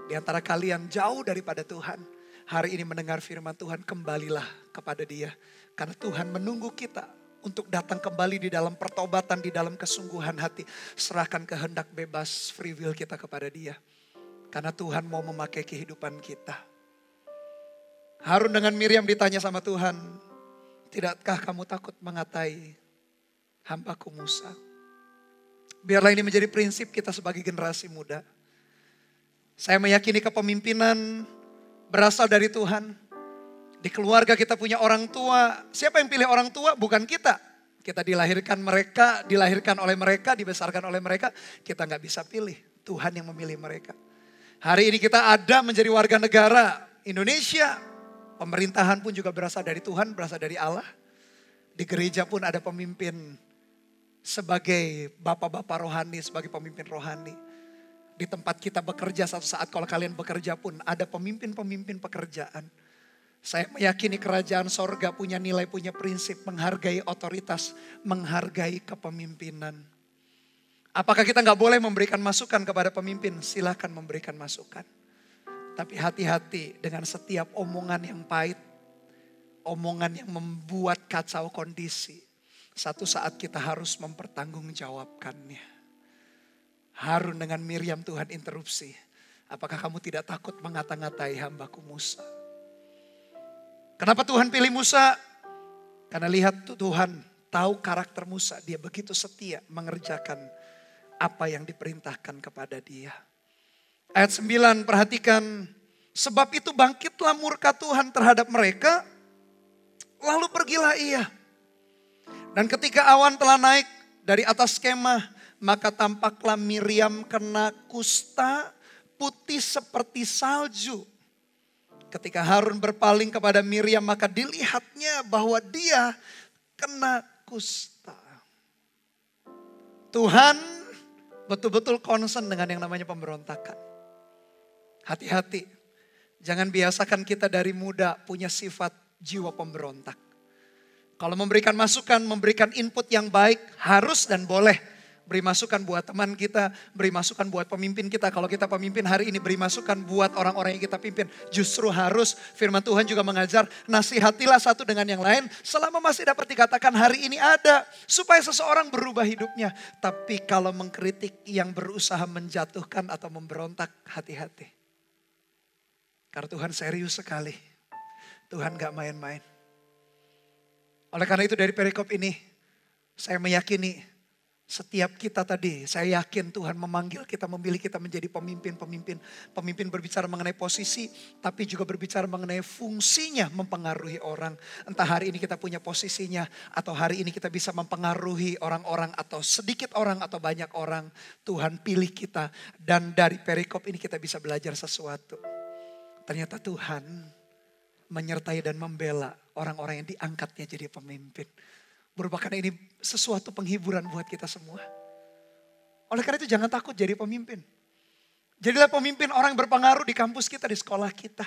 di antara kalian jauh daripada Tuhan. Hari ini mendengar firman Tuhan, kembalilah kepada Dia. Karena Tuhan menunggu kita untuk datang kembali di dalam pertobatan, di dalam kesungguhan hati. Serahkan kehendak bebas free will kita kepada Dia. Karena Tuhan mau memakai kehidupan kita. Harun dengan Miriam ditanya sama Tuhan, tidakkah kamu takut mengatai hambaku Musa? Biarlah ini menjadi prinsip kita sebagai generasi muda. Saya meyakini kepemimpinan berasal dari Tuhan. Di keluarga kita punya orang tua. Siapa yang pilih orang tua? Bukan kita. Kita dilahirkan oleh mereka, dibesarkan oleh mereka. Kita gak bisa pilih. Tuhan yang memilih mereka. Hari ini kita ada menjadi warga negara Indonesia. Pemerintahan pun juga berasal dari Tuhan, berasal dari Allah. Di gereja pun ada pemimpin sebagai bapak-bapak rohani, sebagai pemimpin rohani. Di tempat kita bekerja, suatu saat kalau kalian bekerja pun ada pemimpin-pemimpin pekerjaan. Saya meyakini kerajaan sorga punya nilai, punya prinsip menghargai otoritas, menghargai kepemimpinan. Apakah kita gak boleh memberikan masukan kepada pemimpin? Silakan memberikan masukan. Tapi hati-hati dengan setiap omongan yang pahit, omongan yang membuat kacau kondisi. Satu saat kita harus mempertanggungjawabkannya. Harun dengan Miriam Tuhan interupsi. Apakah kamu tidak takut mengata-ngatai hambaku Musa? Kenapa Tuhan pilih Musa? Karena lihat Tuhan tahu karakter Musa. Dia begitu setia mengerjakan apa yang diperintahkan kepada dia. Ayat 9 perhatikan. Sebab itu bangkitlah murka Tuhan terhadap mereka. Lalu pergilah ia. Dan ketika awan telah naik dari atas kemah. Maka tampaklah Miriam kena kusta putih seperti salju. Ketika Harun berpaling kepada Miriam maka dilihatnya bahwa dia kena kusta. Tuhan betul-betul concern dengan yang namanya pemberontakan. Hati-hati. Jangan biasakan kita dari muda punya sifat jiwa pemberontak. Kalau memberikan masukan, memberikan input yang baik harus dan boleh. Beri masukan buat teman kita, beri masukan buat pemimpin kita. Kalau kita pemimpin hari ini beri masukan buat orang-orang yang kita pimpin. Justru harus, firman Tuhan juga mengajar, nasihatilah satu dengan yang lain selama masih dapat dikatakan hari ini ada. Supaya seseorang berubah hidupnya. Tapi kalau mengkritik yang berusaha menjatuhkan atau memberontak, hati-hati. Karena Tuhan serius sekali. Tuhan gak main-main. Oleh karena itu dari perikop ini, saya meyakini setiap kita tadi, saya yakin Tuhan memanggil kita, memilih kita menjadi pemimpin-pemimpin. Pemimpin berbicara mengenai posisi, tapi juga berbicara mengenai fungsinya mempengaruhi orang. Entah hari ini kita punya posisinya, atau hari ini kita bisa mempengaruhi orang-orang, atau sedikit orang, atau banyak orang. Tuhan pilih kita, dan dari perikop ini kita bisa belajar sesuatu. Ternyata Tuhan menyertai dan membela orang-orang yang diangkatnya jadi pemimpin. Merupakan ini sesuatu penghiburan buat kita semua. Oleh karena itu jangan takut jadi pemimpin. Jadilah pemimpin orang yang berpengaruh di kampus kita, di sekolah kita.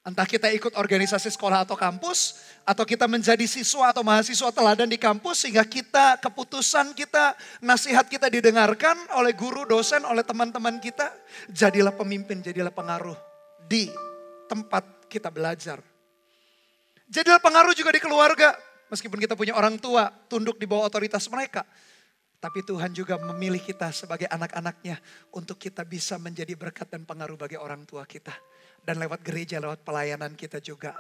Entah kita ikut organisasi sekolah atau kampus, atau kita menjadi siswa atau mahasiswa teladan di kampus, sehingga kita, keputusan kita, nasihat kita didengarkan oleh guru, dosen, oleh teman-teman kita. Jadilah pemimpin, jadilah pengaruh di tempat kita belajar. Jadilah pengaruh juga di keluarga. Meskipun kita punya orang tua, tunduk di bawah otoritas mereka. Tapi Tuhan juga memilih kita sebagai anak-anaknya untuk kita bisa menjadi berkat dan pengaruh bagi orang tua kita. Dan lewat gereja, lewat pelayanan kita juga.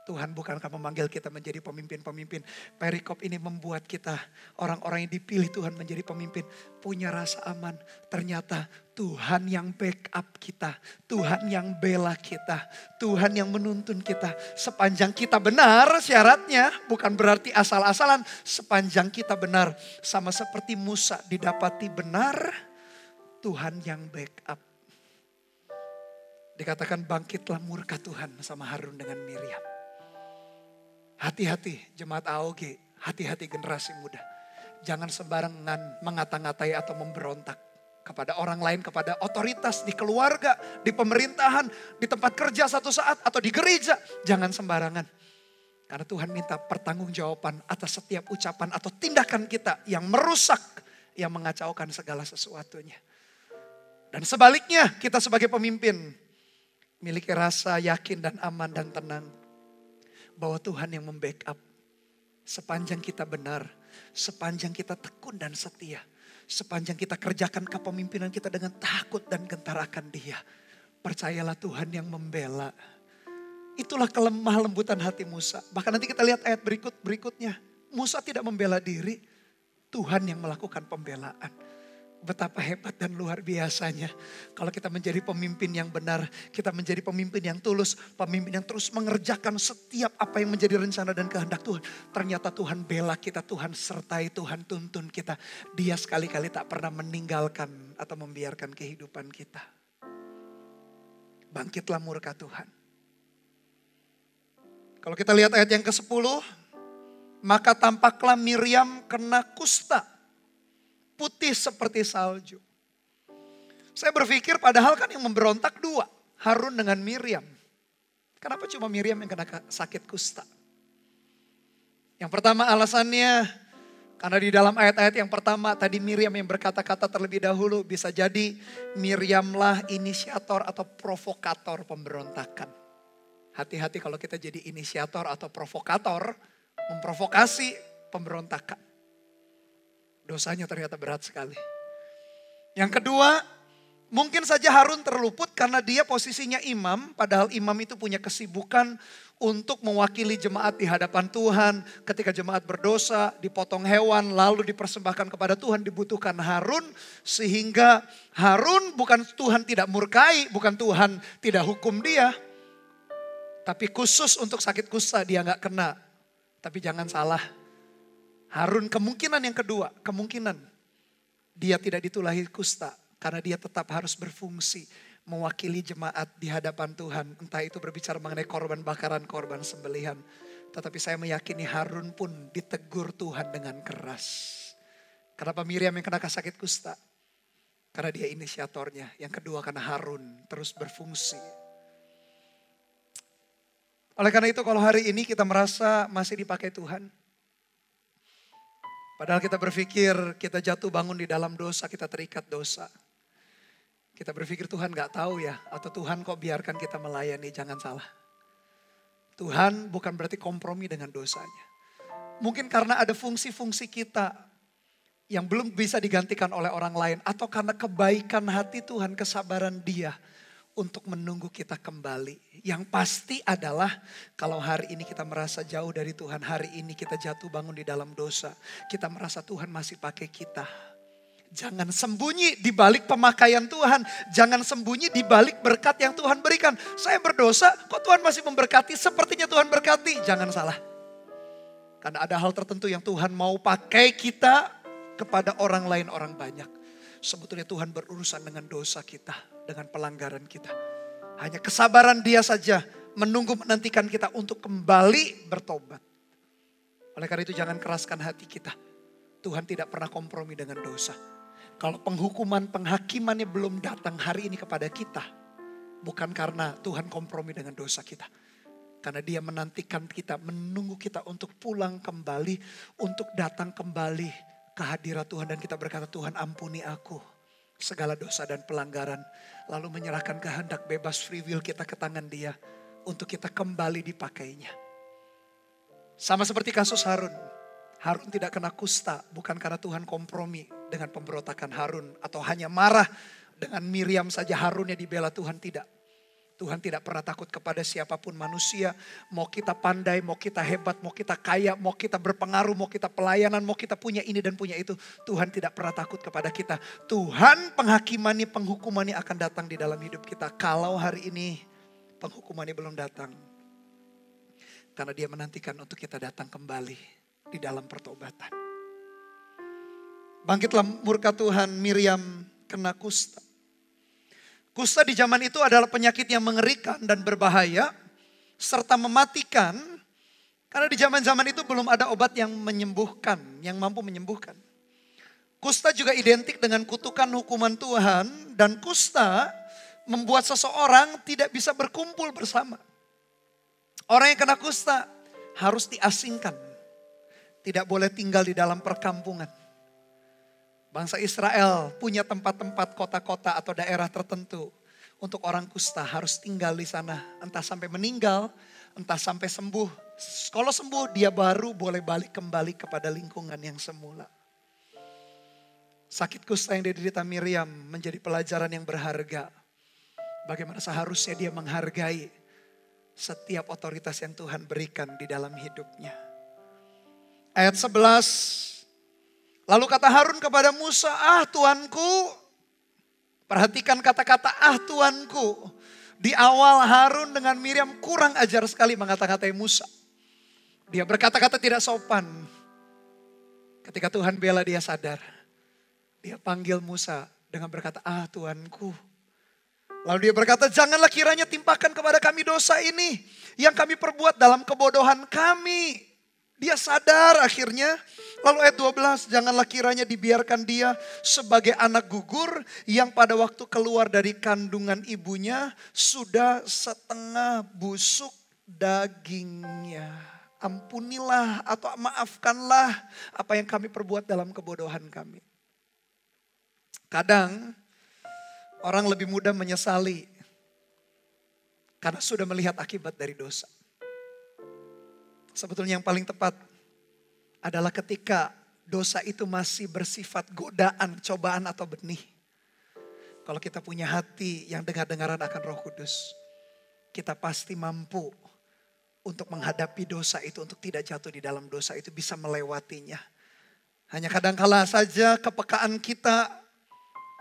Tuhan bukankah memanggil kita menjadi pemimpin-pemimpin. Perikop ini membuat kita, orang-orang yang dipilih Tuhan menjadi pemimpin, punya rasa aman. Ternyata Tuhan yang backup kita, Tuhan yang bela kita, Tuhan yang menuntun kita. Sepanjang kita benar syaratnya, bukan berarti asal-asalan. Sepanjang kita benar, sama seperti Musa didapati benar, Tuhan yang backup. Dikatakan bangkitlah murka Tuhan sama Harun dengan Miriam. Hati-hati jemaat AOG, hati-hati generasi muda. Jangan sembarangan mengata-ngatai atau memberontak kepada orang lain, kepada otoritas di keluarga, di pemerintahan, di tempat kerja satu saat atau di gereja. Jangan sembarangan. Karena Tuhan minta pertanggungjawaban atas setiap ucapan atau tindakan kita yang merusak, yang mengacaukan segala sesuatunya. Dan sebaliknya kita sebagai pemimpin miliki rasa yakin dan aman dan tenang bahwa Tuhan yang membackup Sepanjang kita benar, sepanjang kita tekun dan setia, sepanjang kita kerjakan kepemimpinan kita dengan takut dan gentar akan Dia. Percayalah Tuhan yang membela. Itulah kelemah lembutan hati Musa. Bahkan nanti kita lihat ayat berikutnya. Musa tidak membela diri, Tuhan yang melakukan pembelaan. Betapa hebat dan luar biasanya. Kalau kita menjadi pemimpin yang benar, kita menjadi pemimpin yang tulus, pemimpin yang terus mengerjakan setiap apa yang menjadi rencana dan kehendak Tuhan. Ternyata Tuhan bela kita, Tuhan sertai, Tuhan tuntun kita. Dia sekali-kali tak pernah meninggalkan atau membiarkan kehidupan kita. Bangkitlah murka Tuhan. Kalau kita lihat ayat yang ke-10, maka tampaklah Miriam kena kusta, putih seperti salju. Saya berpikir padahal kan yang memberontak dua, Harun dengan Miriam. Kenapa cuma Miriam yang kena sakit kusta? Yang pertama alasannya, karena di dalam ayat-ayat yang pertama tadi Miriam yang berkata-kata terlebih dahulu, bisa jadi Miriamlah inisiator atau provokator pemberontakan. Hati-hati kalau kita jadi inisiator atau provokator, memprovokasi pemberontakan. Dosanya ternyata berat sekali. Yang kedua, mungkin saja Harun terluput karena dia posisinya imam, padahal imam itu punya kesibukan untuk mewakili jemaat di hadapan Tuhan. Ketika jemaat berdosa, dipotong hewan, lalu dipersembahkan kepada Tuhan, dibutuhkan Harun. Sehingga Harun bukan Tuhan tidak murkai, bukan Tuhan tidak hukum dia. Tapi khusus untuk sakit kusta dia gak kena. Tapi jangan salah, Harun kemungkinan yang kedua, kemungkinan dia tidak ditulahi kusta. Karena dia tetap harus berfungsi mewakili jemaat di hadapan Tuhan. Entah itu berbicara mengenai korban bakaran, korban sembelihan. Tetapi saya meyakini Harun pun ditegur Tuhan dengan keras. Kenapa Miriam yang kena sakit kusta? Karena dia inisiatornya. Yang kedua karena Harun terus berfungsi. Oleh karena itu kalau hari ini kita merasa masih dipakai Tuhan. Padahal kita berpikir kita jatuh bangun di dalam dosa, kita terikat dosa. Kita berpikir Tuhan gak tahu ya, atau Tuhan kok biarkan kita melayani, jangan salah. Tuhan bukan berarti kompromi dengan dosanya. Mungkin karena ada fungsi-fungsi kita yang belum bisa digantikan oleh orang lain. Atau karena kebaikan hati Tuhan, kesabaran Dia untuk menunggu kita kembali. Yang pasti adalah kalau hari ini kita merasa jauh dari Tuhan, hari ini kita jatuh bangun di dalam dosa, kita merasa Tuhan masih pakai kita. Jangan sembunyi di balik pemakaian Tuhan, jangan sembunyi di balik berkat yang Tuhan berikan. Saya berdosa, kok Tuhan masih memberkati? Sepertinya Tuhan berkati, jangan salah. Karena ada hal tertentu yang Tuhan mau pakai kita kepada orang lain, orang banyak. Sebetulnya Tuhan berurusan dengan dosa kita, dengan pelanggaran kita. Hanya kesabaran Dia saja menunggu menantikan kita untuk kembali bertobat. Oleh karena itu jangan keraskan hati kita. Tuhan tidak pernah kompromi dengan dosa. Kalau penghukuman, penghakimannya belum datang hari ini kepada kita. Bukan karena Tuhan kompromi dengan dosa kita. Karena Dia menantikan kita, menunggu kita untuk pulang kembali, untuk datang kembali ke hadirat Tuhan. Dan kita berkata, Tuhan ampuni aku segala dosa dan pelanggaran. Lalu menyerahkan kehendak bebas free will kita ke tangan Dia. Untuk kita kembali dipakainya. Sama seperti kasus Harun. Harun tidak kena kusta bukan karena Tuhan kompromi dengan pemberontakan Harun. Atau hanya marah dengan Miriam saja Harunnya dibela, Tuhan tidak. Tuhan tidak pernah takut kepada siapapun manusia. Mau kita pandai, mau kita hebat, mau kita kaya, mau kita berpengaruh, mau kita pelayanan, mau kita punya ini dan punya itu. Tuhan tidak pernah takut kepada kita. Tuhan penghakimannya, penghukumannya akan datang di dalam hidup kita. Kalau hari ini penghukumannya belum datang. Karena Dia menantikan untuk kita datang kembali di dalam pertobatan. Bangkitlah murka Tuhan, Miriam kena kusta. Kusta di zaman itu adalah penyakit yang mengerikan dan berbahaya serta mematikan. Karena di zaman-zaman itu belum ada obat yang menyembuhkan, yang mampu menyembuhkan. Kusta juga identik dengan kutukan hukuman Tuhan dan kusta membuat seseorang tidak bisa berkumpul bersama. Orang yang kena kusta harus diasingkan. Tidak boleh tinggal di dalam perkampungan. Bangsa Israel punya tempat-tempat kota-kota atau daerah tertentu. Untuk orang kusta harus tinggal di sana. Entah sampai meninggal entah sampai sembuh. Kalau sembuh dia baru boleh balik kembali kepada lingkungan yang semula. Sakit kusta yang diderita Miriam menjadi pelajaran yang berharga. Bagaimana seharusnya dia menghargai setiap otoritas yang Tuhan berikan di dalam hidupnya. Ayat 11. Lalu kata Harun kepada Musa, "Ah Tuanku." Perhatikan kata-kata "ah Tuanku." Di awal Harun dengan Miriam kurang ajar sekali mengata-katai Musa. Dia berkata-kata tidak sopan. Ketika Tuhan bela dia sadar. Dia panggil Musa dengan berkata, "Ah Tuanku." Lalu dia berkata, "Janganlah kiranya timpakan kepada kami dosa ini yang kami perbuat dalam kebodohan kami." Dia sadar akhirnya. Lalu ayat 12, "Janganlah kiranya dibiarkan dia sebagai anak gugur yang pada waktu keluar dari kandungan ibunya sudah setengah busuk dagingnya. Ampunilah atau maafkanlah apa yang kami perbuat dalam kebodohan kami." Kadang orang lebih mudah menyesali karena sudah melihat akibat dari dosa. Sebetulnya yang paling tepat adalah ketika dosa itu masih bersifat godaan, cobaan atau benih. Kalau kita punya hati yang dengar-dengaran akan Roh Kudus, kita pasti mampu untuk menghadapi dosa itu, untuk tidak jatuh di dalam dosa itu, bisa melewatinya. Hanya kadangkala saja kepekaan kita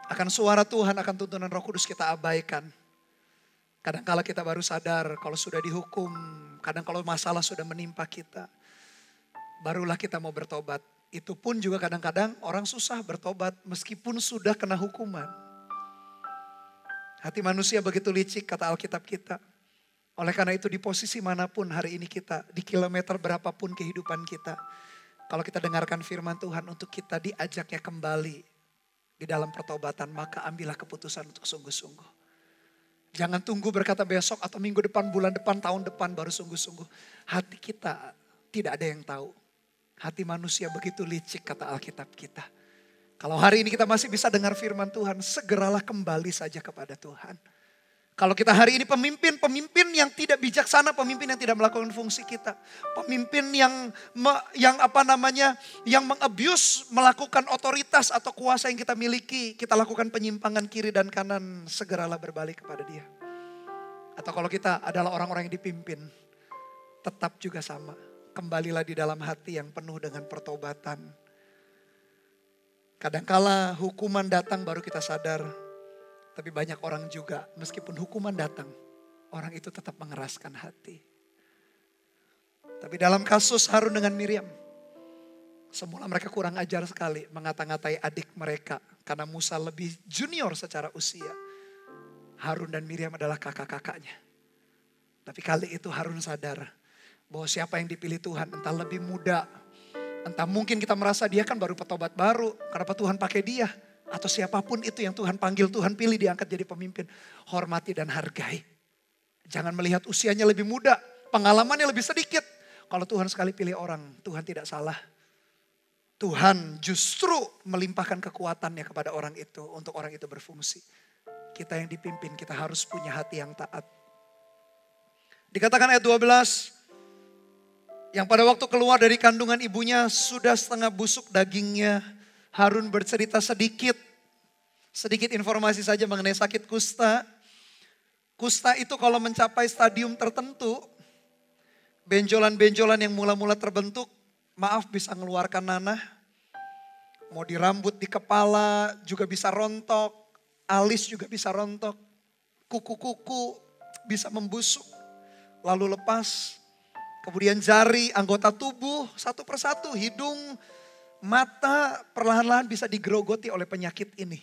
akan suara Tuhan, akan tuntunan Roh Kudus kita abaikan. Kadangkala kita baru sadar kalau sudah dihukum, kadang kalau masalah sudah menimpa kita, barulah kita mau bertobat. Itu pun juga kadang-kadang orang susah bertobat meskipun sudah kena hukuman. Hati manusia begitu licik kata Alkitab kita. Oleh karena itu di posisi manapun hari ini kita, di kilometer berapapun kehidupan kita, kalau kita dengarkan firman Tuhan untuk kita diajaknya kembali di dalam pertobatan, maka ambillah keputusan untuk sungguh-sungguh. Jangan tunggu berkata besok atau minggu depan, bulan depan, tahun depan baru sungguh-sungguh. Hati kita tidak ada yang tahu. Hati manusia begitu licik kata Alkitab kita. Kalau hari ini kita masih bisa dengar firman Tuhan, segeralah kembali saja kepada Tuhan. Kalau kita hari ini pemimpin yang tidak bijaksana, pemimpin yang tidak melakukan fungsi kita. Pemimpin yang mengabuse, melakukan otoritas atau kuasa yang kita miliki. Kita lakukan penyimpangan kiri dan kanan, segeralah berbalik kepada dia. Atau kalau kita adalah orang-orang yang dipimpin, tetap juga sama. Kembalilah di dalam hati yang penuh dengan pertobatan. Kadangkala hukuman datang baru kita sadar. Tapi banyak orang juga meskipun hukuman datang, orang itu tetap mengeraskan hati. Tapi dalam kasus Harun dengan Miriam, semula mereka kurang ajar sekali mengata-ngatai adik mereka. Karena Musa lebih junior secara usia. Harun dan Miriam adalah kakak-kakaknya. Tapi kali itu Harun sadar bahwa siapa yang dipilih Tuhan entah lebih muda. Entah mungkin kita merasa dia kan baru petobat baru. Kenapa Tuhan pakai dia? Atau siapapun itu yang Tuhan panggil, Tuhan pilih diangkat jadi pemimpin. Hormati dan hargai. Jangan melihat usianya lebih muda, pengalamannya lebih sedikit. Kalau Tuhan sekali pilih orang, Tuhan tidak salah. Tuhan justru melimpahkan kekuatannya kepada orang itu, untuk orang itu berfungsi. Kita yang dipimpin, kita harus punya hati yang taat. Dikatakan ayat 12, yang pada waktu keluar dari kandungan ibunya sudah setengah busuk dagingnya. Harun bercerita sedikit informasi saja mengenai sakit kusta. Kusta itu kalau mencapai stadium tertentu, benjolan-benjolan yang mula-mula terbentuk, maaf bisa mengeluarkan nanah. Mau di rambut, di kepala juga bisa rontok, alis juga bisa rontok, kuku-kuku bisa membusuk, lalu lepas. Kemudian jari, anggota tubuh satu persatu, hidung, mata perlahan-lahan bisa digerogoti oleh penyakit ini.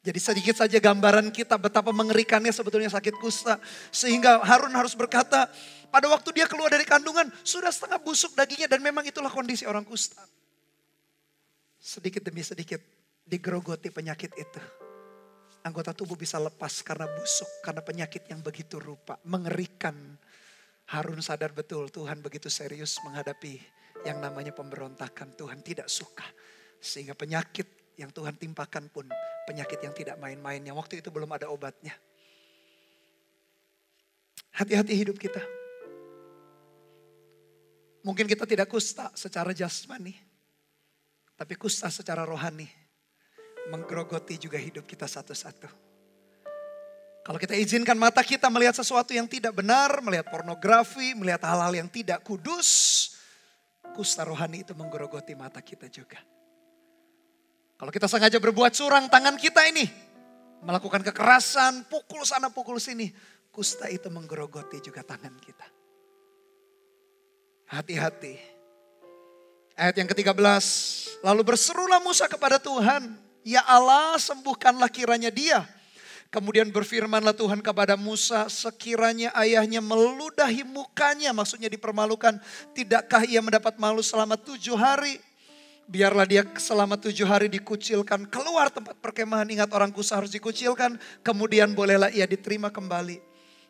Jadi sedikit saja gambaran kita betapa mengerikannya sebetulnya sakit kusta. Sehingga Harun harus berkata, pada waktu dia keluar dari kandungan sudah setengah busuk dagingnya, dan memang itulah kondisi orang kusta. Sedikit demi sedikit digerogoti penyakit itu. Anggota tubuh bisa lepas karena busuk, karena penyakit yang begitu rupa, mengerikan. Harun sadar betul Tuhan begitu serius menghadapi yang namanya pemberontakan. Tuhan tidak suka. Sehingga penyakit yang Tuhan timpakan pun penyakit yang tidak main-main. Yang waktu itu belum ada obatnya. Hati-hati hidup kita. Mungkin kita tidak kusta secara jasmani, tapi kusta secara rohani. Menggerogoti juga hidup kita satu-satu. Kalau kita izinkan mata kita melihat sesuatu yang tidak benar, melihat pornografi, melihat hal-hal yang tidak kudus, kusta rohani itu menggerogoti mata kita juga. Kalau kita sengaja berbuat curang, tangan kita ini melakukan kekerasan, pukul sana pukul sini, kusta itu menggerogoti juga tangan kita. Hati-hati. Ayat yang ke-13, lalu berserulah Musa kepada Tuhan, ya Allah sembuhkanlah kiranya dia. Kemudian berfirmanlah Tuhan kepada Musa, sekiranya ayahnya meludahi mukanya, maksudnya dipermalukan, tidakkah ia mendapat malu selama 7 hari? Biarlah dia selama 7 hari dikucilkan keluar tempat perkemahan. Ingat, orang kusta harus dikucilkan, kemudian bolehlah ia diterima kembali.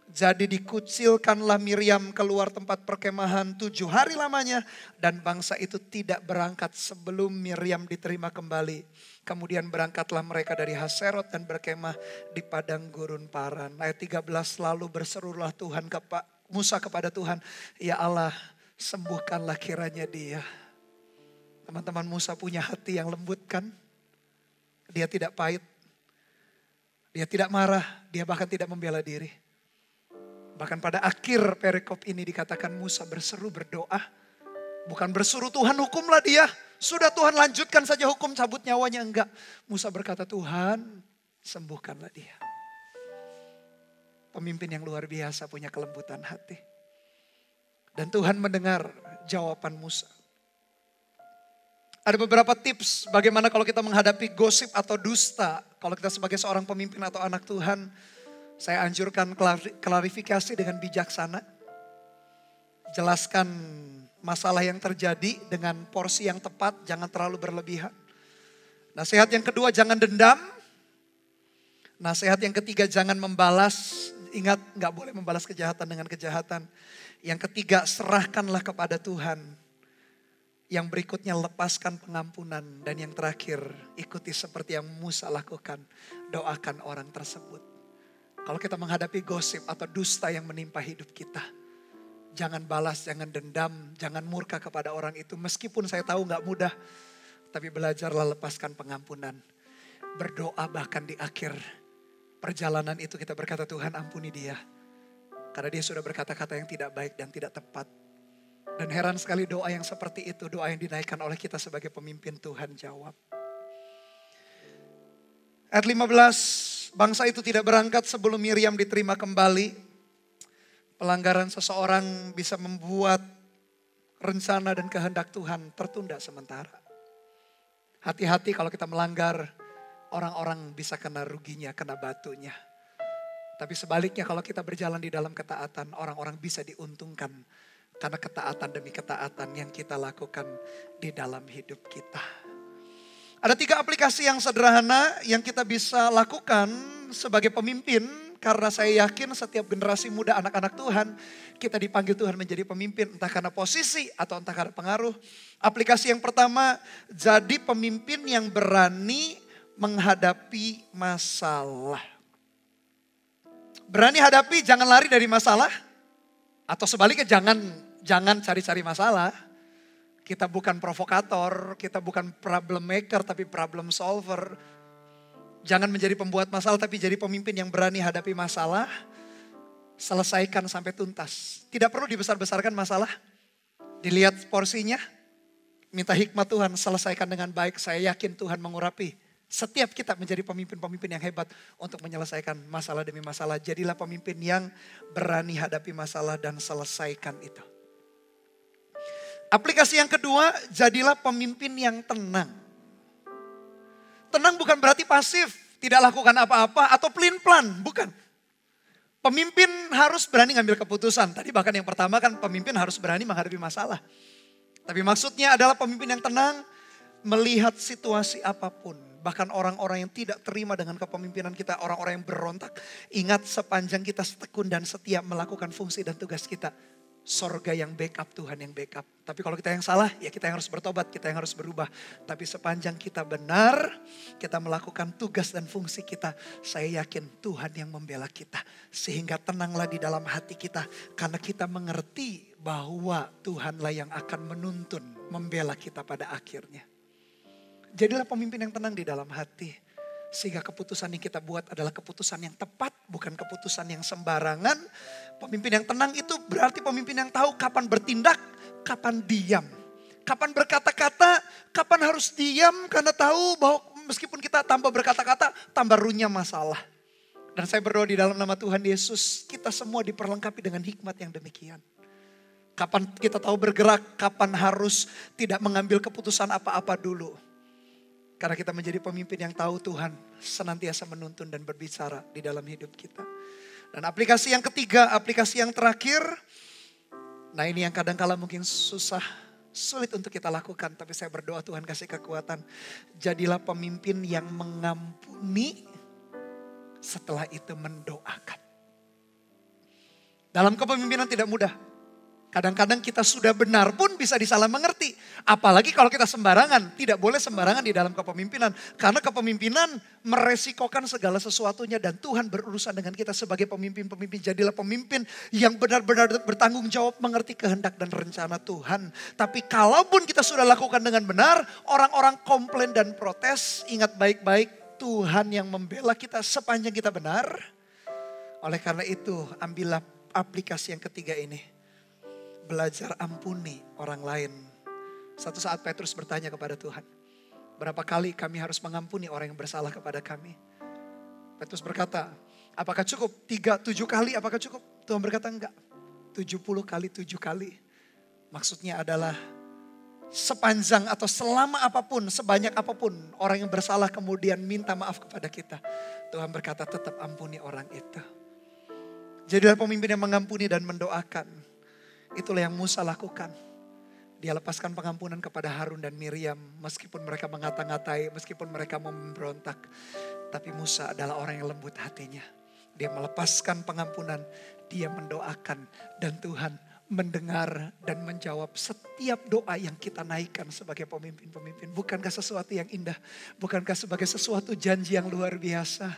Jadi dikucilkanlah Miriam keluar tempat perkemahan 7 hari lamanya, dan bangsa itu tidak berangkat sebelum Miriam diterima kembali. Kemudian berangkatlah mereka dari Haserot dan berkemah di padang gurun Paran. Ayat 13, lalu berserulah Musa kepada Tuhan, ya Allah sembuhkanlah kiranya dia. Teman-teman, Musa punya hati yang lembut kan? Dia tidak pahit, dia tidak marah, dia bahkan tidak membela diri. Bahkan pada akhir perikop ini dikatakan Musa berseru berdoa. Bukan bersuruh Tuhan hukumlah dia. Sudah Tuhan lanjutkan saja hukum, cabut nyawanya. Enggak. Musa berkata, Tuhan sembuhkanlah dia. Pemimpin yang luar biasa punya kelembutan hati. Dan Tuhan mendengar jawaban Musa. Ada beberapa tips bagaimana kalau kita menghadapi gosip atau dusta. Kalau kita sebagai seorang pemimpin atau anak Tuhan, saya anjurkan klarifikasi dengan bijaksana. Jelaskan masalah yang terjadi dengan porsi yang tepat, jangan terlalu berlebihan. Nasihat yang kedua, jangan dendam. Nasihat yang ketiga, jangan membalas. Ingat, gak boleh membalas kejahatan dengan kejahatan. Yang ketiga, serahkanlah kepada Tuhan. Yang berikutnya, lepaskan pengampunan. Dan yang terakhir, ikuti seperti yang Musa lakukan. Doakan orang tersebut. Kalau kita menghadapi gosip atau dusta yang menimpa hidup kita, jangan balas, jangan dendam, jangan murka kepada orang itu. Meskipun saya tahu gak mudah, tapi belajarlah lepaskan pengampunan. Berdoa bahkan di akhir perjalanan itu kita berkata, Tuhan ampuni dia. Karena dia sudah berkata-kata yang tidak baik dan tidak tepat. Dan heran sekali doa yang seperti itu, doa yang dinaikkan oleh kita sebagai pemimpin, Tuhan jawab. Ayat 15, bangsa itu tidak berangkat sebelum Miriam diterima kembali. Pelanggaran seseorang bisa membuat rencana dan kehendak Tuhan tertunda sementara. Hati-hati kalau kita melanggar, orang-orang bisa kena ruginya, kena batunya. Tapi sebaliknya kalau kita berjalan di dalam ketaatan, orang-orang bisa diuntungkan. Karena ketaatan demi ketaatan yang kita lakukan di dalam hidup kita. Ada 3 aplikasi yang sederhana yang kita bisa lakukan sebagai pemimpin. Karena saya yakin setiap generasi muda anak-anak Tuhan, kita dipanggil Tuhan menjadi pemimpin. Entah karena posisi atau entah karena pengaruh. Aplikasi yang pertama, jadi pemimpin yang berani menghadapi masalah. Berani hadapi, jangan lari dari masalah. Atau sebaliknya jangan cari-cari masalah. Kita bukan provokator, kita bukan problem maker tapi problem solver. Jangan menjadi pembuat masalah tapi jadi pemimpin yang berani hadapi masalah. Selesaikan sampai tuntas. Tidak perlu dibesar-besarkan masalah. Dilihat porsinya. Minta hikmat Tuhan, selesaikan dengan baik. Saya yakin Tuhan mengurapi setiap kita menjadi pemimpin-pemimpin yang hebat untuk menyelesaikan masalah demi masalah. Jadilah pemimpin yang berani hadapi masalah dan selesaikan itu. Aplikasi yang kedua, jadilah pemimpin yang tenang. Tenang bukan berarti pasif, tidak lakukan apa-apa atau pelin-pelan, bukan. Pemimpin harus berani ngambil keputusan. Tadi bahkan yang pertama kan pemimpin harus berani menghadapi masalah. Tapi maksudnya adalah pemimpin yang tenang, melihat situasi apapun. Bahkan orang-orang yang tidak terima dengan kepemimpinan kita, orang-orang yang berontak. Ingat, sepanjang kita setekun dan setia melakukan fungsi dan tugas kita, Sorga yang backup, Tuhan yang backup. Tapi kalau kita yang salah, ya kita yang harus bertobat, kita yang harus berubah. Tapi sepanjang kita benar, kita melakukan tugas dan fungsi kita, saya yakin Tuhan yang membela kita. Sehingga tenanglah di dalam hati kita, karena kita mengerti bahwa Tuhanlah yang akan menuntun, membela kita pada akhirnya. Jadilah pemimpin yang tenang di dalam hati. Sehingga keputusan yang kita buat adalah keputusan yang tepat, bukan keputusan yang sembarangan. Pemimpin yang tenang itu berarti pemimpin yang tahu kapan bertindak, kapan diam. Kapan berkata-kata, kapan harus diam, karena tahu bahwa meskipun kita tambah berkata-kata, tambah runyam masalah. Dan saya berdoa di dalam nama Tuhan Yesus, kita semua diperlengkapi dengan hikmat yang demikian. Kapan kita tahu bergerak, kapan harus tidak mengambil keputusan apa-apa dulu. Karena kita menjadi pemimpin yang tahu Tuhan senantiasa menuntun dan berbicara di dalam hidup kita. Dan aplikasi yang ketiga, aplikasi yang terakhir. Nah ini yang kadang-kala mungkin sulit untuk kita lakukan. Tapi saya berdoa Tuhan kasih kekuatan. Jadilah pemimpin yang mengampuni, setelah itu mendoakan. Dalam kepemimpinan tidak mudah. Kadang-kadang kita sudah benar pun bisa disalah mengerti. Apalagi kalau kita sembarangan. Tidak boleh sembarangan di dalam kepemimpinan. Karena kepemimpinan meresikokan segala sesuatunya. Dan Tuhan berurusan dengan kita sebagai pemimpin-pemimpin. Jadilah pemimpin yang benar-benar bertanggung jawab mengerti kehendak dan rencana Tuhan. Tapi kalaupun kita sudah lakukan dengan benar, orang-orang komplain dan protes. Ingat baik-baik, Tuhan yang membela kita sepanjang kita benar. Oleh karena itu, ambillah aplikasi yang ketiga ini. Belajar ampuni orang lain. Satu saat Petrus bertanya kepada Tuhan, berapa kali kami harus mengampuni orang yang bersalah kepada kami? Petrus berkata, apakah cukup 7 kali, apakah cukup? Tuhan berkata enggak, 70 kali 7 kali. Maksudnya adalah sepanjang atau selama apapun, sebanyak apapun orang yang bersalah kemudian minta maaf kepada kita. Tuhan berkata tetap ampuni orang itu. Jadilah pemimpin yang mengampuni dan mendoakan. Itulah yang Musa lakukan. Dia lepaskan pengampunan kepada Harun dan Miriam. Meskipun mereka mengata-ngatai, meskipun mereka mau memberontak. Tapi Musa adalah orang yang lembut hatinya. Dia melepaskan pengampunan, dia mendoakan. Dan Tuhan mendengar dan menjawab setiap doa yang kita naikkan sebagai pemimpin-pemimpin. Bukankah sesuatu yang indah? Bukankah sebagai sesuatu janji yang luar biasa?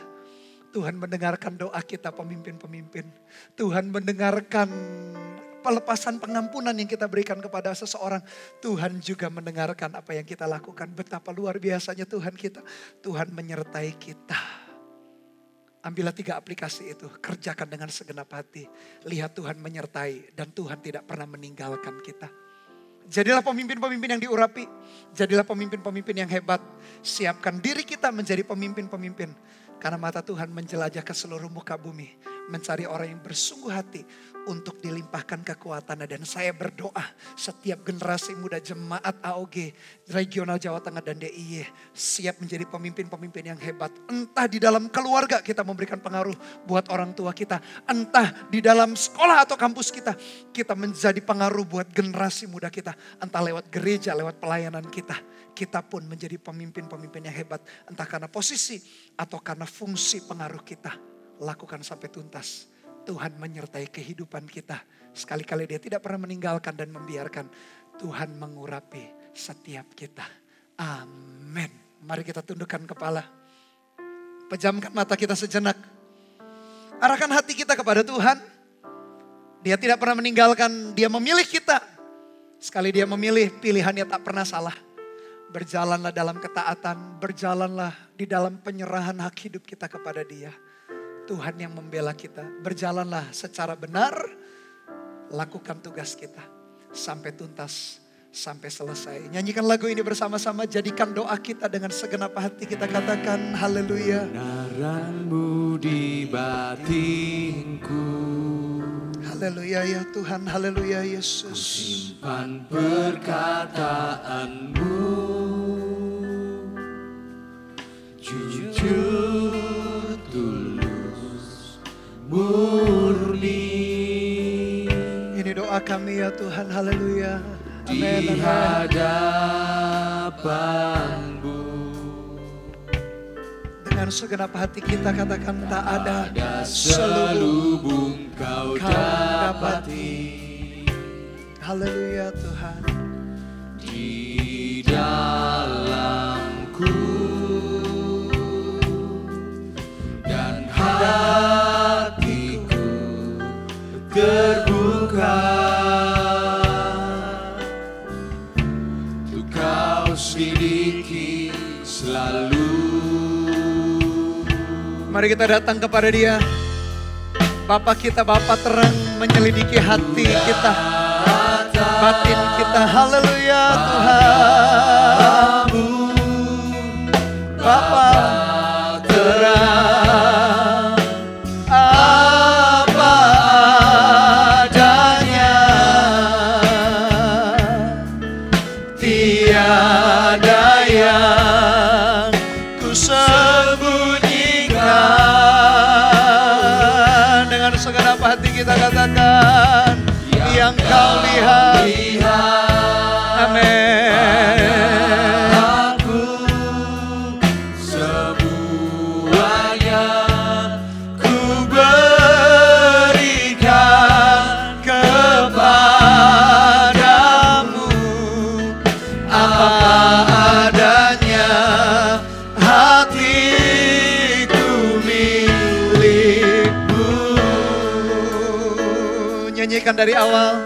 Tuhan mendengarkan doa kita pemimpin-pemimpin. Tuhan mendengarkan pelepasan pengampunan yang kita berikan kepada seseorang. Tuhan juga mendengarkan apa yang kita lakukan. Betapa luar biasanya Tuhan kita. Tuhan menyertai kita. Ambillah 3 aplikasi itu. Kerjakan dengan segenap hati. Lihat Tuhan menyertai. Dan Tuhan tidak pernah meninggalkan kita. Jadilah pemimpin-pemimpin yang diurapi. Jadilah pemimpin-pemimpin yang hebat. Siapkan diri kita menjadi pemimpin-pemimpin. Karena mata Tuhan menjelajah ke seluruh muka bumi. Mencari orang yang bersungguh hati untuk dilimpahkan kekuatannya. Dan saya berdoa setiap generasi muda jemaat AOG, Regional Jawa Tengah dan DIY siap menjadi pemimpin-pemimpin yang hebat. Entah di dalam keluarga kita memberikan pengaruh buat orang tua kita. Entah di dalam sekolah atau kampus kita. Kita menjadi pengaruh buat generasi muda kita. Entah lewat gereja, lewat pelayanan kita. Kita pun menjadi pemimpin-pemimpin yang hebat. Entah karena posisi atau karena fungsi pengaruh kita. Lakukan sampai tuntas. Tuhan menyertai kehidupan kita. Sekali-kali dia tidak pernah meninggalkan dan membiarkan. Tuhan mengurapi setiap kita. Amin. Mari kita tundukkan kepala. Pejamkan mata kita sejenak. Arahkan hati kita kepada Tuhan. Dia tidak pernah meninggalkan, dia memilih kita. Sekali dia memilih, pilihannya tak pernah salah. Berjalanlah dalam ketaatan, berjalanlah di dalam penyerahan hak hidup kita kepada dia. Tuhan yang membela kita. Berjalanlah secara benar. Lakukan tugas kita. Sampai tuntas. Sampai selesai. Nyanyikan lagu ini bersama-sama. Jadikan doa kita dengan segenap hati. Kita katakan haleluya. Kebenaran-Mu di batinku. Haleluya ya Tuhan. Haleluya Yesus. Simpan perkataan-Mu. Jujur tulus murni. Ini doa kami ya Tuhan. Haleluya. Amin. Di hadapan-Mu. Dengan segenap hati kita katakan tak ada selubung kau dapati. Haleluya Tuhan. Di dalamku dan hatiku terbuka untuk Kau selidiki selalu. Mari kita datang kepada Dia. Bapa kita, Bapa terang menyelidiki hati kita, batin kita. Haleluya Tuhan. Bapa terang apa adanya, tiada yang ku sembunyikan. Dengan segenap hati kita katakan, yang Kau lihat. Amin. Aku semuanya ku berikan kepadamu, apa adanya hatiku milikmu. Nyanyikan dari awal.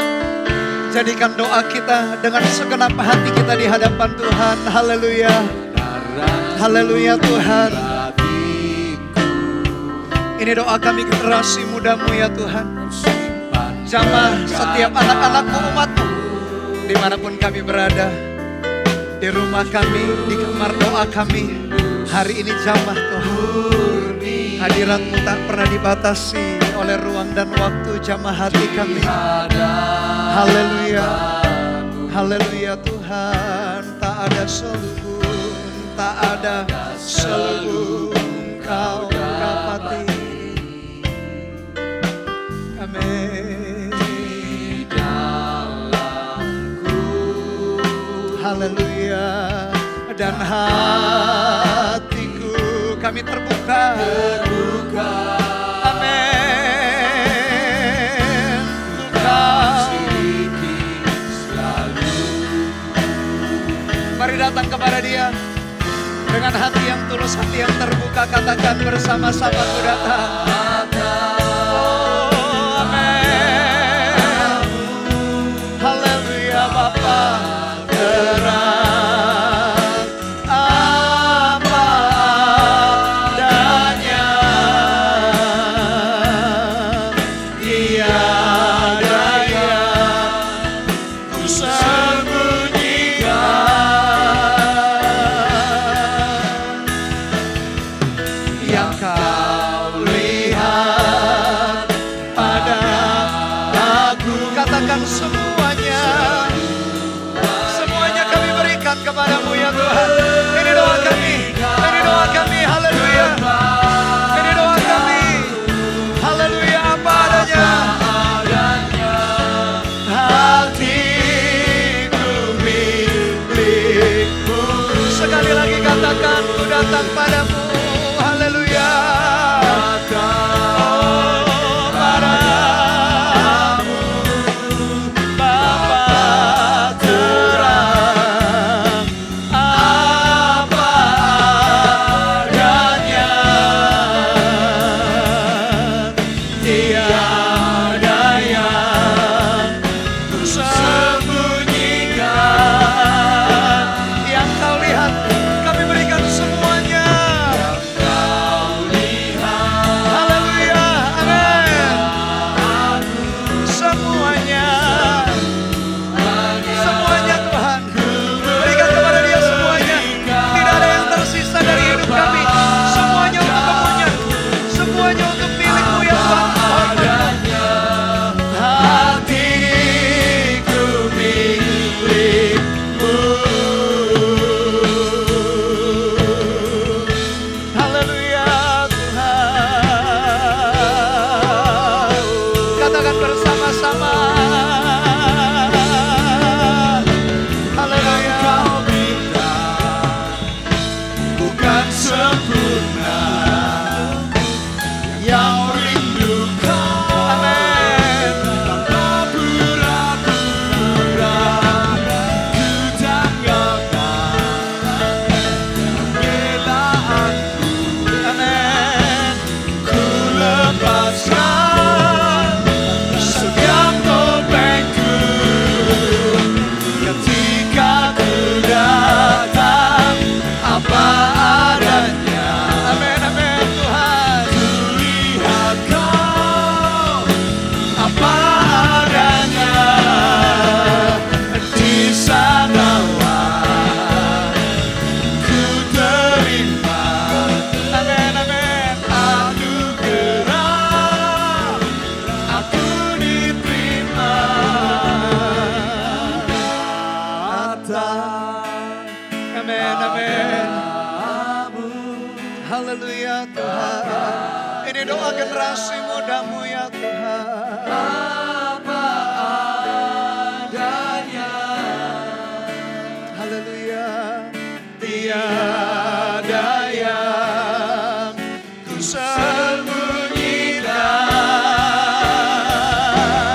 Jadikan doa kita dengan segenap hati kita di hadapan Tuhan. Haleluya. Haleluya Tuhan. Ini doa kami generasi mudamu ya Tuhan. Jamah setiap anak-anakmu, umatmu, dimanapun kami berada. Di rumah kami, di kamar doa kami. Hari ini jamah Tuhan. Hadirat-Mu tak pernah dibatasi oleh ruang dan waktu. Jamah hati kami. Haleluya. Haleluya Tuhan. Tak ada selubung, tak ada selubung Kau dapati. Amin. Haleluya. Dan hatiku kami terbuka. Amin. Mari datang kepada Dia dengan hati yang tulus, hati yang terbuka. Katakan bersama-sama, ku datang. Oh, amin. Haleluya Bapa terang apa adanya, tiada yang ku sembunyikan. Yang Kau lihat pada aku. Katakan semuanya. Semuanya kami berikan kepadamu ya Tuhan. Ini doa kami. Ini doa kami. Haleluya. Ini doa kami. Haleluya. Apa adanya. Hatiku milikmu. Sekali lagi katakan, ku datang padamu. Haleluya. Oh, padamu Bapa terang apa adanya, tiada yang ku sembunyikan. Yang Kau lihat kami berikan semuanya. Haleluya. Amin. Semuanya. Semuanya Tuhan. Berikan kepada Dia semuanya. Tidak ada yang tersisa dari hidup kami. Semuanya untuk Kamu-Nya. Semuanya untuk milik-Mu ya Tuhan. Hatiku milik-Mu. Haleluya Tuhan. Katakan bersama-sama. Haleluya. Bukan sempurna, Yang doa generasi mudamu ya Tuhan. Apa adanya. Haleluya. Tiada yang ku sembunyikan.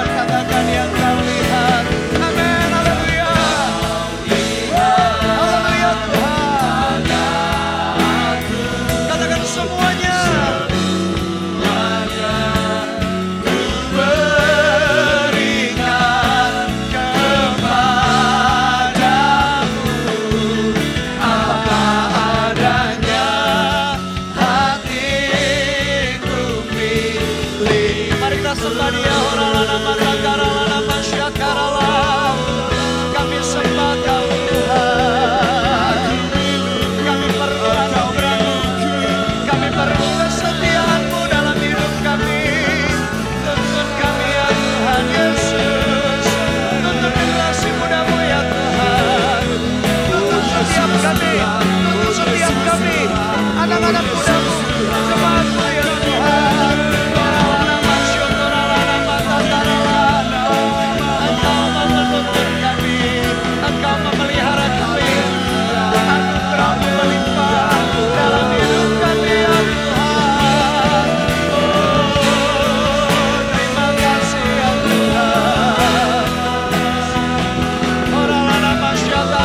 Katakan yang kau lihat. Amin. Haleluya. Haleluya Tuhan. Katakan semuanya. Ku berikan kepadamu apa adanya, hatiku pilih. Mari kita sembah Dia. Kami sembah Kau Tuhan. Kami perlu anugerah-Mu. Kami perlu kesetiaan-Mu dalam hidup kami. Tuntun kami ya Tuhan Yesus. Tuntun generasi muda-Mu ya Tuhan. Tuntun setiap kami. Tuntun setiap kami. Anak-anak muda-Mu. Jemaat-Mu ya Tuhan. Engkau memelihara kami, anugerah-Mu melimpah dalam hidup kami ya Tuhan. Oh, terima kasih ya Tuhan. Oralana masyarakat.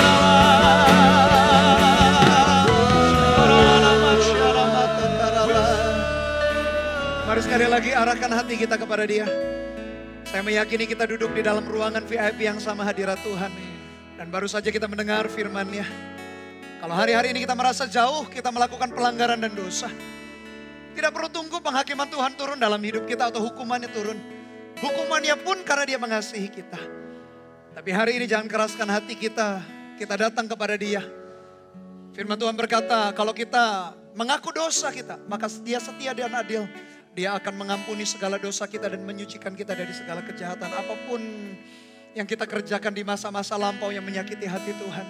Mari sekali lagi arahkan hati kita kepada Dia. Saya meyakini kita duduk di dalam ruangan VIP yang sama hadirat Tuhan. Dan baru saja kita mendengar firman-Nya. Kalau hari-hari ini kita merasa jauh, kita melakukan pelanggaran dan dosa. Tidak perlu tunggu penghakiman Tuhan turun dalam hidup kita atau hukumannya turun. Hukumannya pun karena Dia mengasihi kita. Tapi hari ini jangan keraskan hati kita. Kita datang kepada Dia. Firman Tuhan berkata, kalau kita mengaku dosa kita, maka Dia setia dan adil. Dia akan mengampuni segala dosa kita dan menyucikan kita dari segala kejahatan. Apapun yang kita kerjakan di masa-masa lampau yang menyakiti hati Tuhan.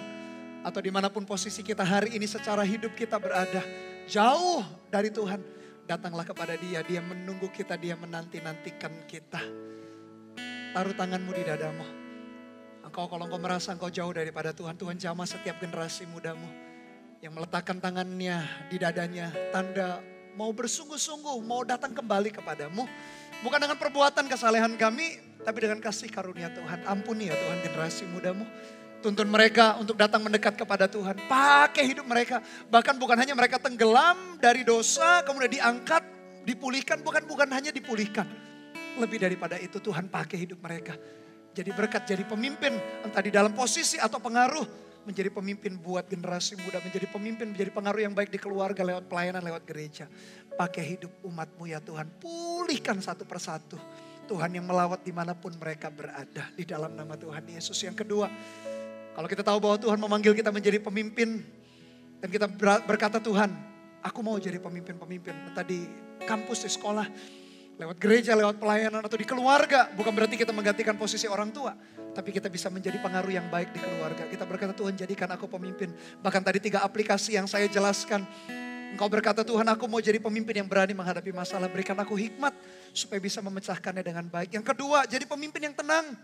Atau dimanapun posisi kita hari ini secara hidup kita berada. Jauh dari Tuhan. Datanglah kepada Dia. Dia menunggu kita. Dia menanti-nantikan kita. Taruh tanganmu di dadamu. Kalau engkau merasa engkau jauh daripada Tuhan. Tuhan jamah setiap generasi mudamu. Yang meletakkan tangannya di dadanya. Tanda mau bersungguh-sungguh. Mau datang kembali kepadamu. Bukan dengan perbuatan kesalehan kami. Tapi dengan kasih karunia Tuhan. Ampuni ya Tuhan generasi mudamu. Tuntun mereka untuk datang mendekat kepada Tuhan. Pakai hidup mereka. Bahkan bukan hanya mereka tenggelam dari dosa. Kemudian diangkat, dipulihkan. Bukan hanya dipulihkan. Lebih daripada itu Tuhan pakai hidup mereka. Jadi berkat, jadi pemimpin. Entah di dalam posisi atau pengaruh. Menjadi pemimpin buat generasi muda. Menjadi pemimpin, menjadi pengaruh yang baik di keluarga. Lewat pelayanan, lewat gereja. Pakai hidup umat-Mu ya Tuhan. Pulihkan satu persatu. Tuhan yang melawat dimanapun mereka berada. Di dalam nama Tuhan Yesus. Yang kedua, kalau kita tahu bahwa Tuhan memanggil kita menjadi pemimpin. Dan kita berkata Tuhan, aku mau jadi pemimpin-pemimpin. Entah di kampus, di sekolah, lewat gereja, lewat pelayanan, atau di keluarga. Bukan berarti kita menggantikan posisi orang tua. Tapi kita bisa menjadi pengaruh yang baik di keluarga. Kita berkata Tuhan jadikan aku pemimpin. Bahkan tadi 3 aplikasi yang saya jelaskan. Engkau berkata Tuhan aku mau jadi pemimpin yang berani menghadapi masalah. Berikan aku hikmat supaya bisa memecahkannya dengan baik. Yang kedua jadi pemimpin yang tenang.